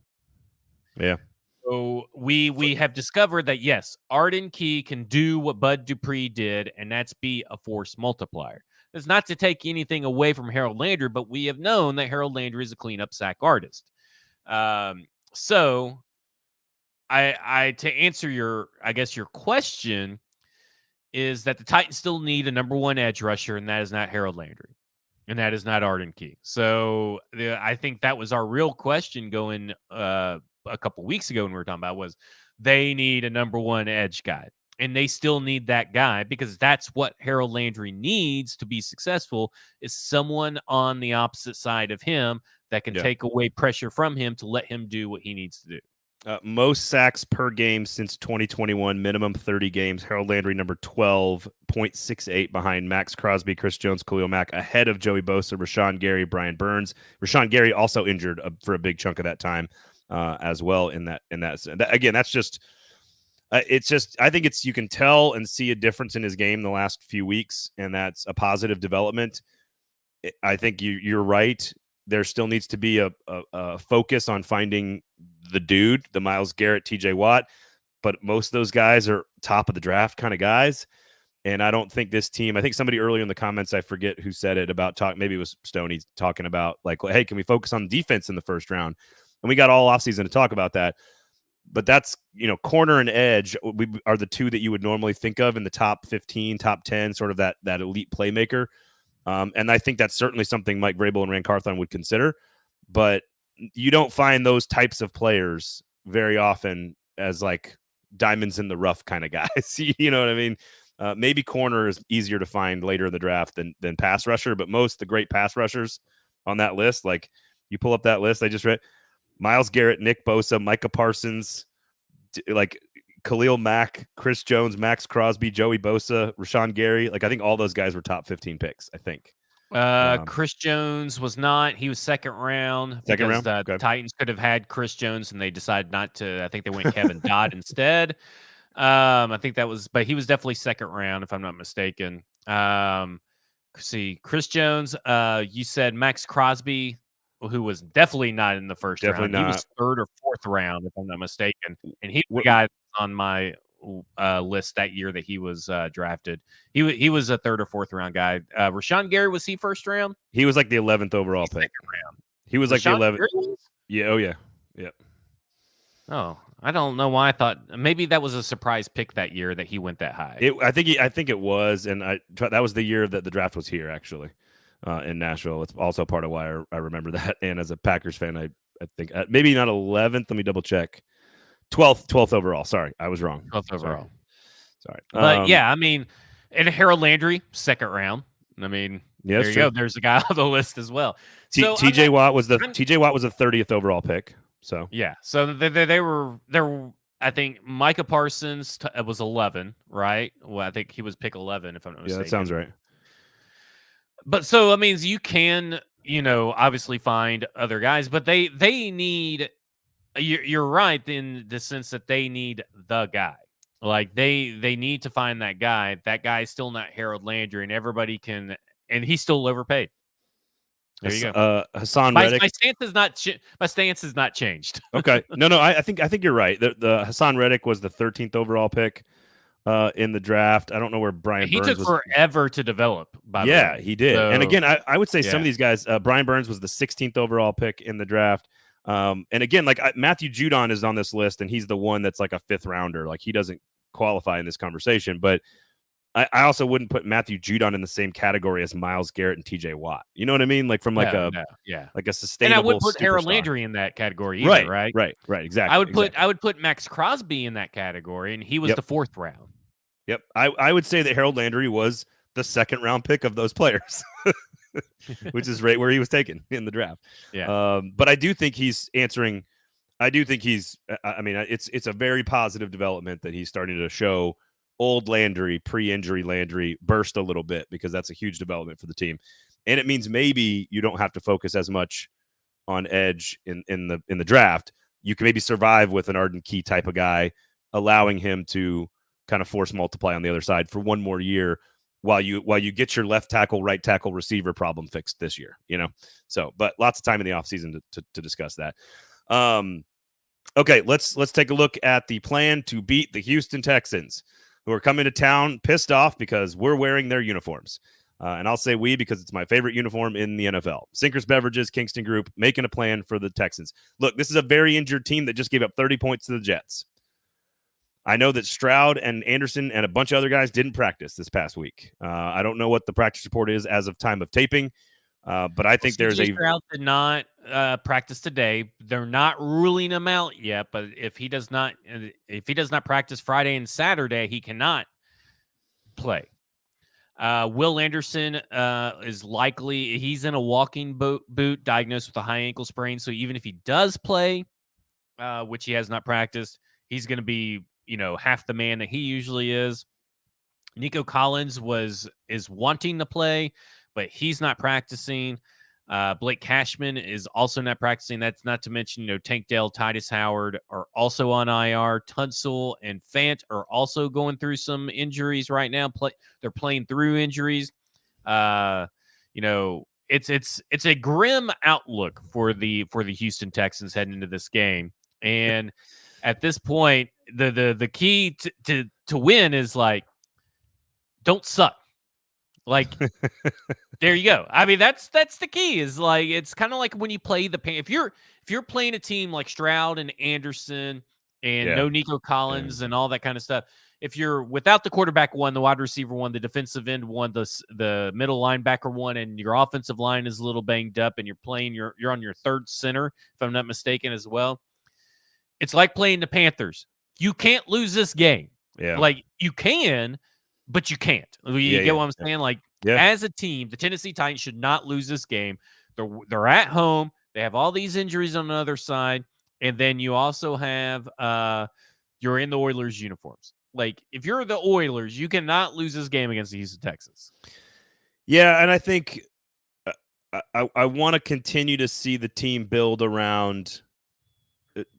Yeah. So we have discovered that, yes, Arden Key can do what Bud Dupree did, and that's be a force multiplier. It's not to take anything away from Harold Landry, but we have known that Harold Landry is a cleanup sack artist. So I to answer your question is that the Titans still need a number one edge rusher, and that is not Harold Landry, and that is not Arden Key. So I think that was our real question going a couple weeks ago when we were talking about was they need a number one edge guy, and they still need that guy because that's what Harold Landry needs to be successful is someone on the opposite side of him that can take away pressure from him to let him do what he needs to do. Most sacks per game since 2021, minimum 30 games. Harold Landry, number 12.68 behind Max Crosby, Chris Jones, Khalil Mack, ahead of Joey Bosa, Rashawn Gary, Brian Burns. Rashawn Gary also injured for a big chunk of that time as well. In that again, that's just it's just I think you can tell and see a difference in his game the last few weeks, and that's a positive development. I think you're right. There still needs to be a focus on finding the dude, the Myles Garrett, TJ Watt, but most of those guys are top of the draft kind of guys. And I don't think this team, I think somebody earlier in the comments, I forget who said it about maybe it was Stoney talking about like, hey, can we focus on defense in the first round? And we got all offseason to talk about that. But that's, corner and edge are the two that you would normally think of in the top 15, top 10, sort of that elite playmaker. And I think that's certainly something Mike Vrabel and Rand Carthon would consider. But you don't find those types of players very often as like diamonds in the rough kind of guys. You know what I mean? Maybe corner is easier to find later in the draft than pass rusher, but most the great pass rushers on that list, like you pull up that list I just read, Myles Garrett, Nick Bosa, Micah Parsons, like Khalil Mack, Chris Jones, Max Crosby, Joey Bosa, Rashawn Gary. Like I think all those guys were top 15 picks, I think. Chris Jones was not. He was second round. The Titans could have had Chris Jones, and they decided not to. I think they went Kevin Dodd instead. I think that was, but he was definitely second round, if I'm not mistaken. See, Chris Jones. You said Max Crosby, who was definitely not in the first round. He was third or fourth round, if I'm not mistaken. And he was the guy on my list that year that he was drafted. He was a third or fourth round guy. Rashawn Gary, was he first round? He was like the 11th overall pick. Second round. He was Rashawn like the 11th. Yeah. Oh yeah. Yeah. Oh, I don't know why I thought maybe that was a surprise pick that year that he went that high. I think it was, and that was the year that the draft was here actually. In Nashville. It's also part of why I remember that. And as a Packers fan, I think maybe not 11th. Let me double check. 12th overall. Sorry, I was wrong. 12th overall. Sorry. But yeah, I mean, and Harold Landry, second round. I mean, there you go. There's a guy on the list as well. So TJ Watt was the 30th overall pick. So yeah. So they were. I think Micah Parsons was 11, right? Well, I think he was pick 11, if I'm not mistaken. Yeah, that sounds right. But so that means you can, obviously find other guys, but they need. You're right in the sense that they need the guy. Like they need to find that guy. That guy's still not Harold Landry, and everybody can, and he's still overpaid. There you go. Hassan Reddick. My stance has not changed. Okay. No. I think you're right. The Hassan Reddick was the 13th overall pick in the draft. I don't know where Brian Burns was. He took forever to develop. By the way. He did. So, and again, I would say some of these guys. Brian Burns was the 16th overall pick in the draft. And again, like Matthew Judon is on this list, and he's the one that's like a fifth rounder. Like he doesn't qualify in this conversation, but I also wouldn't put Matthew Judon in the same category as Myles Garrett and TJ Watt. You know what I mean? Like from like a sustainable. And I wouldn't put Harold Landry in that category either, right? Right. Exactly. I would put Max Crosby in that category, and he was the fourth round. Yep. I would say that Harold Landry was the second round pick of those players. Which is right where he was taken in the draft. Yeah. But I do think he's answering. I do think he's. I mean, it's a very positive development that he's starting to show old Landry, pre-injury Landry, burst a little bit, because that's a huge development for the team, and it means maybe you don't have to focus as much on edge in the draft. You can maybe survive with an Arden Key type of guy, allowing him to kind of force multiply on the other side for one more year. while you get your left tackle, right tackle, receiver problem fixed this year, So, but lots of time in the offseason to discuss that. Okay, let's take a look at the plan to beat the Houston Texans, who are coming to town pissed off because we're wearing their uniforms. And I'll say we because it's my favorite uniform in the NFL. Sinkers Beverages, Kingston Group, making a plan for the Texans. Look, this is a very injured team that just gave up 30 points to the Jets. I know that Stroud and Anderson and a bunch of other guys didn't practice this past week. I don't know what the practice report is as of time of taping, but I think there's Stroud did not practice today. They're not ruling him out yet, but if he does not practice Friday and Saturday, he cannot play. Will Anderson is likely he's in a walking boot, diagnosed with a high ankle sprain. So even if he does play, which he has not practiced, he's going to be half the man that he usually is. Nico Collins is wanting to play, but he's not practicing. Blake Cashman is also not practicing. That's not to mention, Tank Dell, Titus Howard are also on IR. Tunsil and Fant are also going through some injuries right now. They're playing through injuries. It's a grim outlook for the Houston Texans heading into this game. And at this point, the key to win is don't suck. There you go. I mean, that's the key. Is it's kind of like when you play if you're playing a team like Stroud and Anderson and no Nico Collins and all that kind of stuff. If you're without the quarterback one, the wide receiver one, the defensive end one, the middle linebacker one, and your offensive line is a little banged up, and you're on your third center, if I'm not mistaken, as well. It's like playing the Panthers. You can't lose this game. Yeah. You can, but you can't. You get what I'm saying? As a team, the Tennessee Titans should not lose this game. They're at home. They have all these injuries on the other side. And then you also have you're in the Oilers uniforms. If you're the Oilers, you cannot lose this game against the Houston Texans. Yeah, and I think I want to continue to see the team build around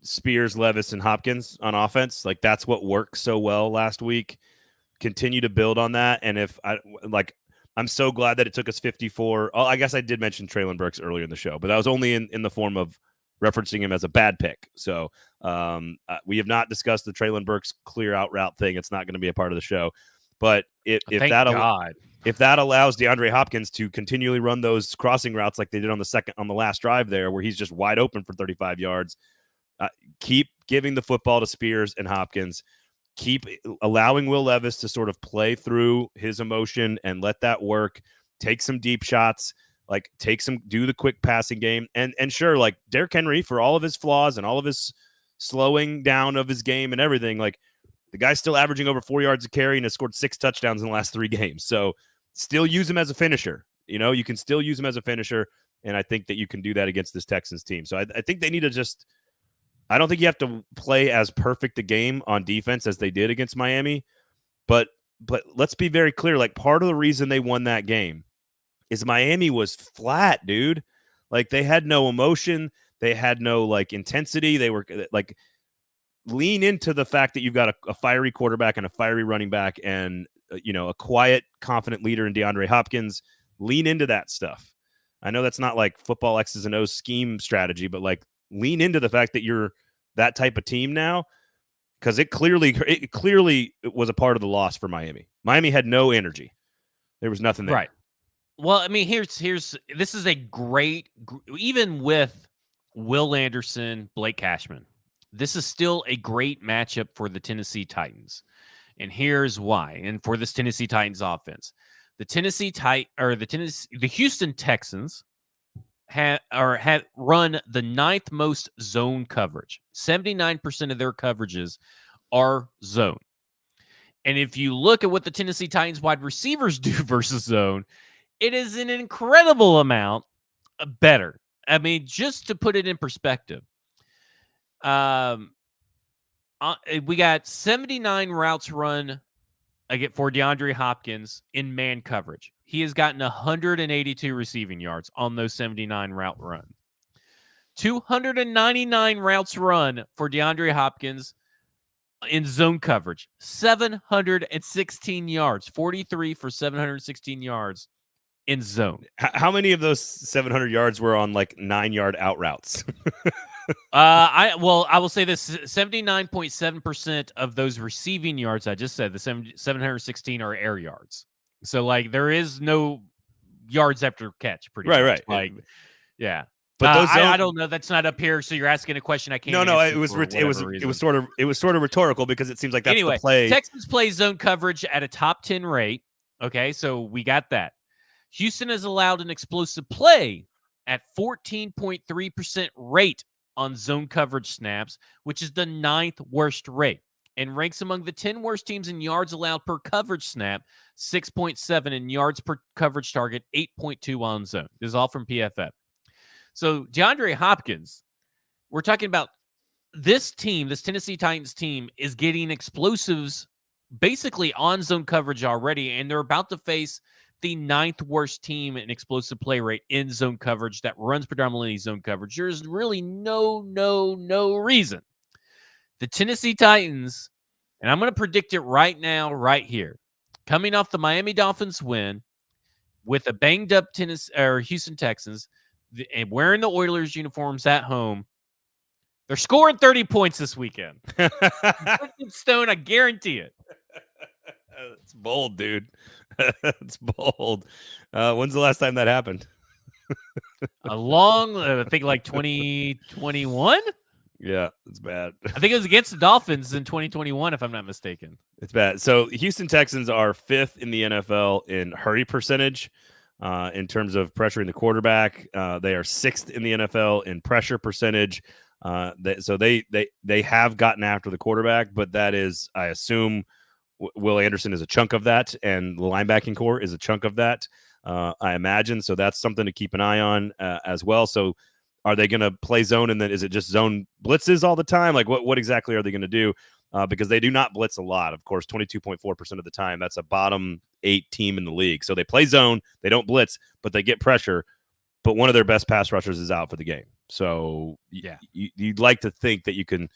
Spears, Levis, and Hopkins on offense. That's what worked so well last week. Continue to build on that. And I'm so glad that it took us 54. I guess I did mention Treylon Burks earlier in the show, but that was only in the form of referencing him as a bad pick. So we have not discussed the Treylon Burks clear out route thing. It's not going to be a part of the show. But if that allows DeAndre Hopkins to continually run those crossing routes like they did on the last drive there, where he's just wide open for 35 yards, keep giving the football to Spears and Hopkins. Keep allowing Will Levis to sort of play through his emotion and let that work. Take some deep shots, do the quick passing game. And sure, Derrick Henry, for all of his flaws and all of his slowing down of his game and everything, the guy's still averaging over 4 yards a carry and has scored 6 touchdowns in the last 3 games. So still use him as a finisher. You can still use him as a finisher. And I think that you can do that against this Texans team. So I think they need to I don't think you have to play as perfect a game on defense as they did against Miami, but let's be very clear. Part of the reason they won that game is Miami was flat, dude. They had no emotion. They had no intensity. They were lean into the fact that you've got a fiery quarterback and a fiery running back and a quiet, confident leader in DeAndre Hopkins. Lean into that stuff. I know that's not football X's and O's scheme strategy, but lean into the fact that you're that type of team now, because it clearly was a part of the loss for Miami. Miami had no energy. There was nothing there. Right. Well, I mean, this is a great, even with Will Anderson, Blake Cashman, this is still a great matchup for the Tennessee Titans. And here's why. And for this Tennessee Titans offense, the Houston Texans have run the 9th most zone coverage. 79% of their coverages are zone. And if you look at what the Tennessee Titans wide receivers do versus zone, it is an incredible amount better. I mean, just to put it in perspective, we got 79 routes run for DeAndre Hopkins in man coverage. He has gotten 182 receiving yards on those 79 route runs. 299 routes run for DeAndre Hopkins in zone coverage. 716 yards, 43 for 716 yards in zone. How many of those 700 yards were on like 9-yard out routes? I will say this: 79.7% of those receiving yards I just said, the 716 are air yards. So like there is no yards after catch, pretty much. Right. Like, yeah. But those I don't know. That's not up here. So you're asking a question I can't. No. answer It was sort of rhetorical because it seems like that's anyway, the play. Texans play zone coverage at a top 10 rate. Okay, so we got that. Houston has allowed an explosive play at 14.3% rate on zone coverage snaps, which is the 9th worst rate, and ranks among the 10 worst teams in yards allowed per coverage snap, 6.7, in yards per coverage target, 8.2 on zone. This is all from PFF. So DeAndre Hopkins, we're talking about this team, this Tennessee Titans team, is getting explosives basically on zone coverage already, and they're about to face the 9th worst team in explosive play rate in zone coverage that runs predominantly zone coverage. There's really no reason the Tennessee Titans, and I'm going to predict it right now, right here, coming off the Miami Dolphins win with a banged up Houston Texans and wearing the Oilers uniforms at home, they're scoring 30 points this weekend. Stone, I guarantee it. It's bold, dude. It's bold. When's the last time that happened? I think like 2021. Yeah, it's bad. I think it was against the Dolphins in 2021, if I'm not mistaken. It's bad. So Houston Texans are 5th in the NFL in hurry percentage. In terms of pressuring the quarterback, they are 6th in the NFL in pressure percentage. So they have gotten after the quarterback, but that is, I assume, Will Anderson is a chunk of that, and the linebacking core is a chunk of that, I imagine. So that's something to keep an eye on as well. So are they going to play zone, and then is it just zone blitzes all the time? Like what exactly are they going to do? Because they do not blitz a lot. Of course, 22.4% of the time. That's a bottom 8 team in the league. So they play zone, they don't blitz, but they get pressure. But one of their best pass rushers is out for the game. So yeah, you'd like to think that you can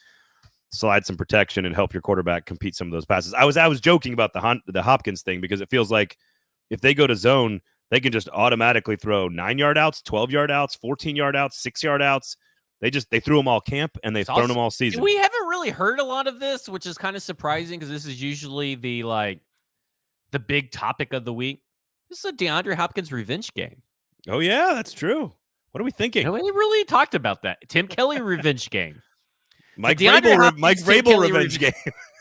slide some protection and help your quarterback compete some of those passes. I was joking about the Hopkins thing because it feels like if they go to zone, they can just automatically throw 9-yard outs, 12-yard outs, 14-yard outs, 6-yard outs. They threw them all camp, and they've thrown them all season. We haven't really heard a lot of this, which is kind of surprising because this is usually the big topic of the week. This is a DeAndre Hopkins revenge game. Oh yeah, that's true. What are we thinking? Nobody really talked about that. Tim Kelly revenge game. Mike Vrabel revenge game.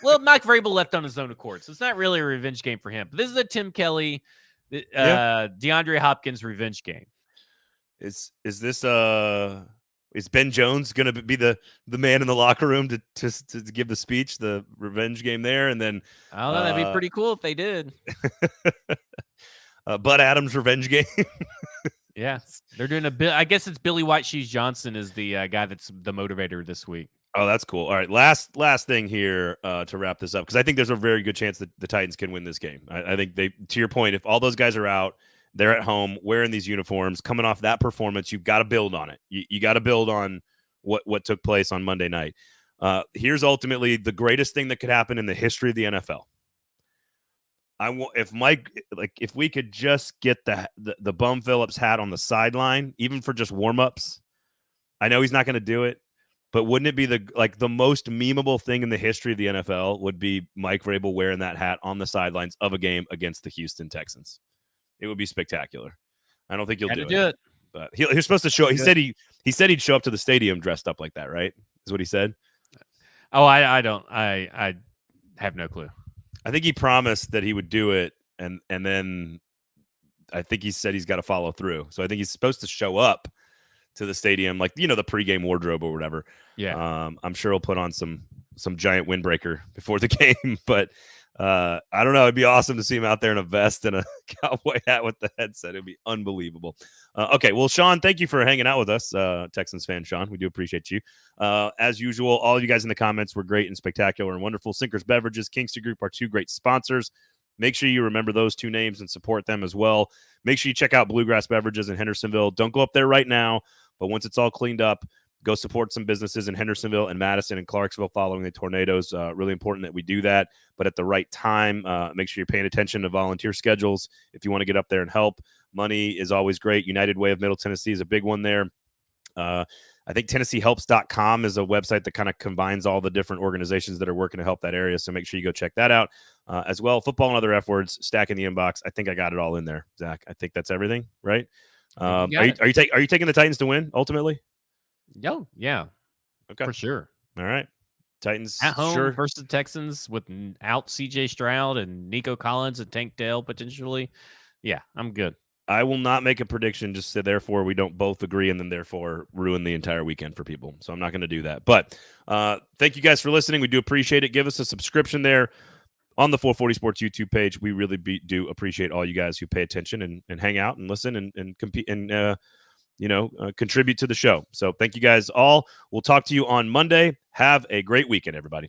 Well, Mike Vrabel left on his own accord, so it's not really a revenge game for him. But this is a Tim Kelly, DeAndre Hopkins revenge game. Is this is Ben Jones going to be the man in the locker room to give the speech, the revenge game there, and then that'd be pretty cool if they did. Bud Adams revenge game. Yeah, they're doing I guess it's Billy White Shoes Johnson is the guy that's the motivator this week. Oh, that's cool. All right, last thing here to wrap this up, because I think there's a very good chance that the Titans can win this game. I think to your point, if all those guys are out, they're at home wearing these uniforms, coming off that performance, you've got to build on it. You got to build on what took place on Monday night. Here's ultimately the greatest thing that could happen in the history of the NFL. If we could just get the Bum Phillips hat on the sideline, even for just warm-ups. I know he's not going to do it, but wouldn't it be the most memeable thing in the history of the NFL would be Mike Vrabel wearing that hat on the sidelines of a game against the Houston Texans? It would be spectacular. I don't think he'll do it. But he's supposed to show. He said he'd show up to the stadium dressed up like that, right? Is what he said. Oh, I don't. I have no clue. I think he promised that he would do it, and then I think he said he's got to follow through. So I think he's supposed to show up to the stadium, like the pregame wardrobe or whatever. Yeah. I'm sure he'll put on some giant windbreaker before the game, but I don't know. It'd be awesome to see him out there in a vest and a cowboy hat with the headset. It'd be unbelievable. Okay, well, Sean, thank you for hanging out with us, Texans fan Sean. We do appreciate you. As usual, all of you guys in the comments were great and spectacular and wonderful. Sinkers Beverages, Kingston Group are 2 great sponsors. Make sure you remember those 2 names and support them as well. Make sure you check out Bluegrass Beverages in Hendersonville. Don't go up there right now, but once it's all cleaned up, Go support some businesses in Hendersonville and Madison and Clarksville following the tornadoes. Really important that we do that, but at the right time. Make sure you're paying attention to volunteer schedules if you want to get up there and help. Money is always great. United Way of Middle Tennessee is a big one there. I think TennesseeHelps.com is a website that kind of combines all the different organizations that are working to help that area. So make sure you go check that out as well. Football and other F words, stack in the inbox. I think I got it all in there, Zach. I think that's everything, right? Are you taking the Titans to win ultimately? No, yeah, okay, for sure. All right, Titans at home sure. versus the Texans without C.J. Stroud and Nico Collins and Tank Dell potentially. Yeah, I'm good. I will not make a prediction, just so therefore we don't both agree and then therefore ruin the entire weekend for people. So I'm not going to do that. But thank you guys for listening. We do appreciate it. Give us a subscription there on the 440 Sports YouTube page. We really do appreciate all you guys who pay attention and hang out and listen and compete and contribute to the show. So thank you guys all. We'll talk to you on Monday. Have a great weekend, everybody.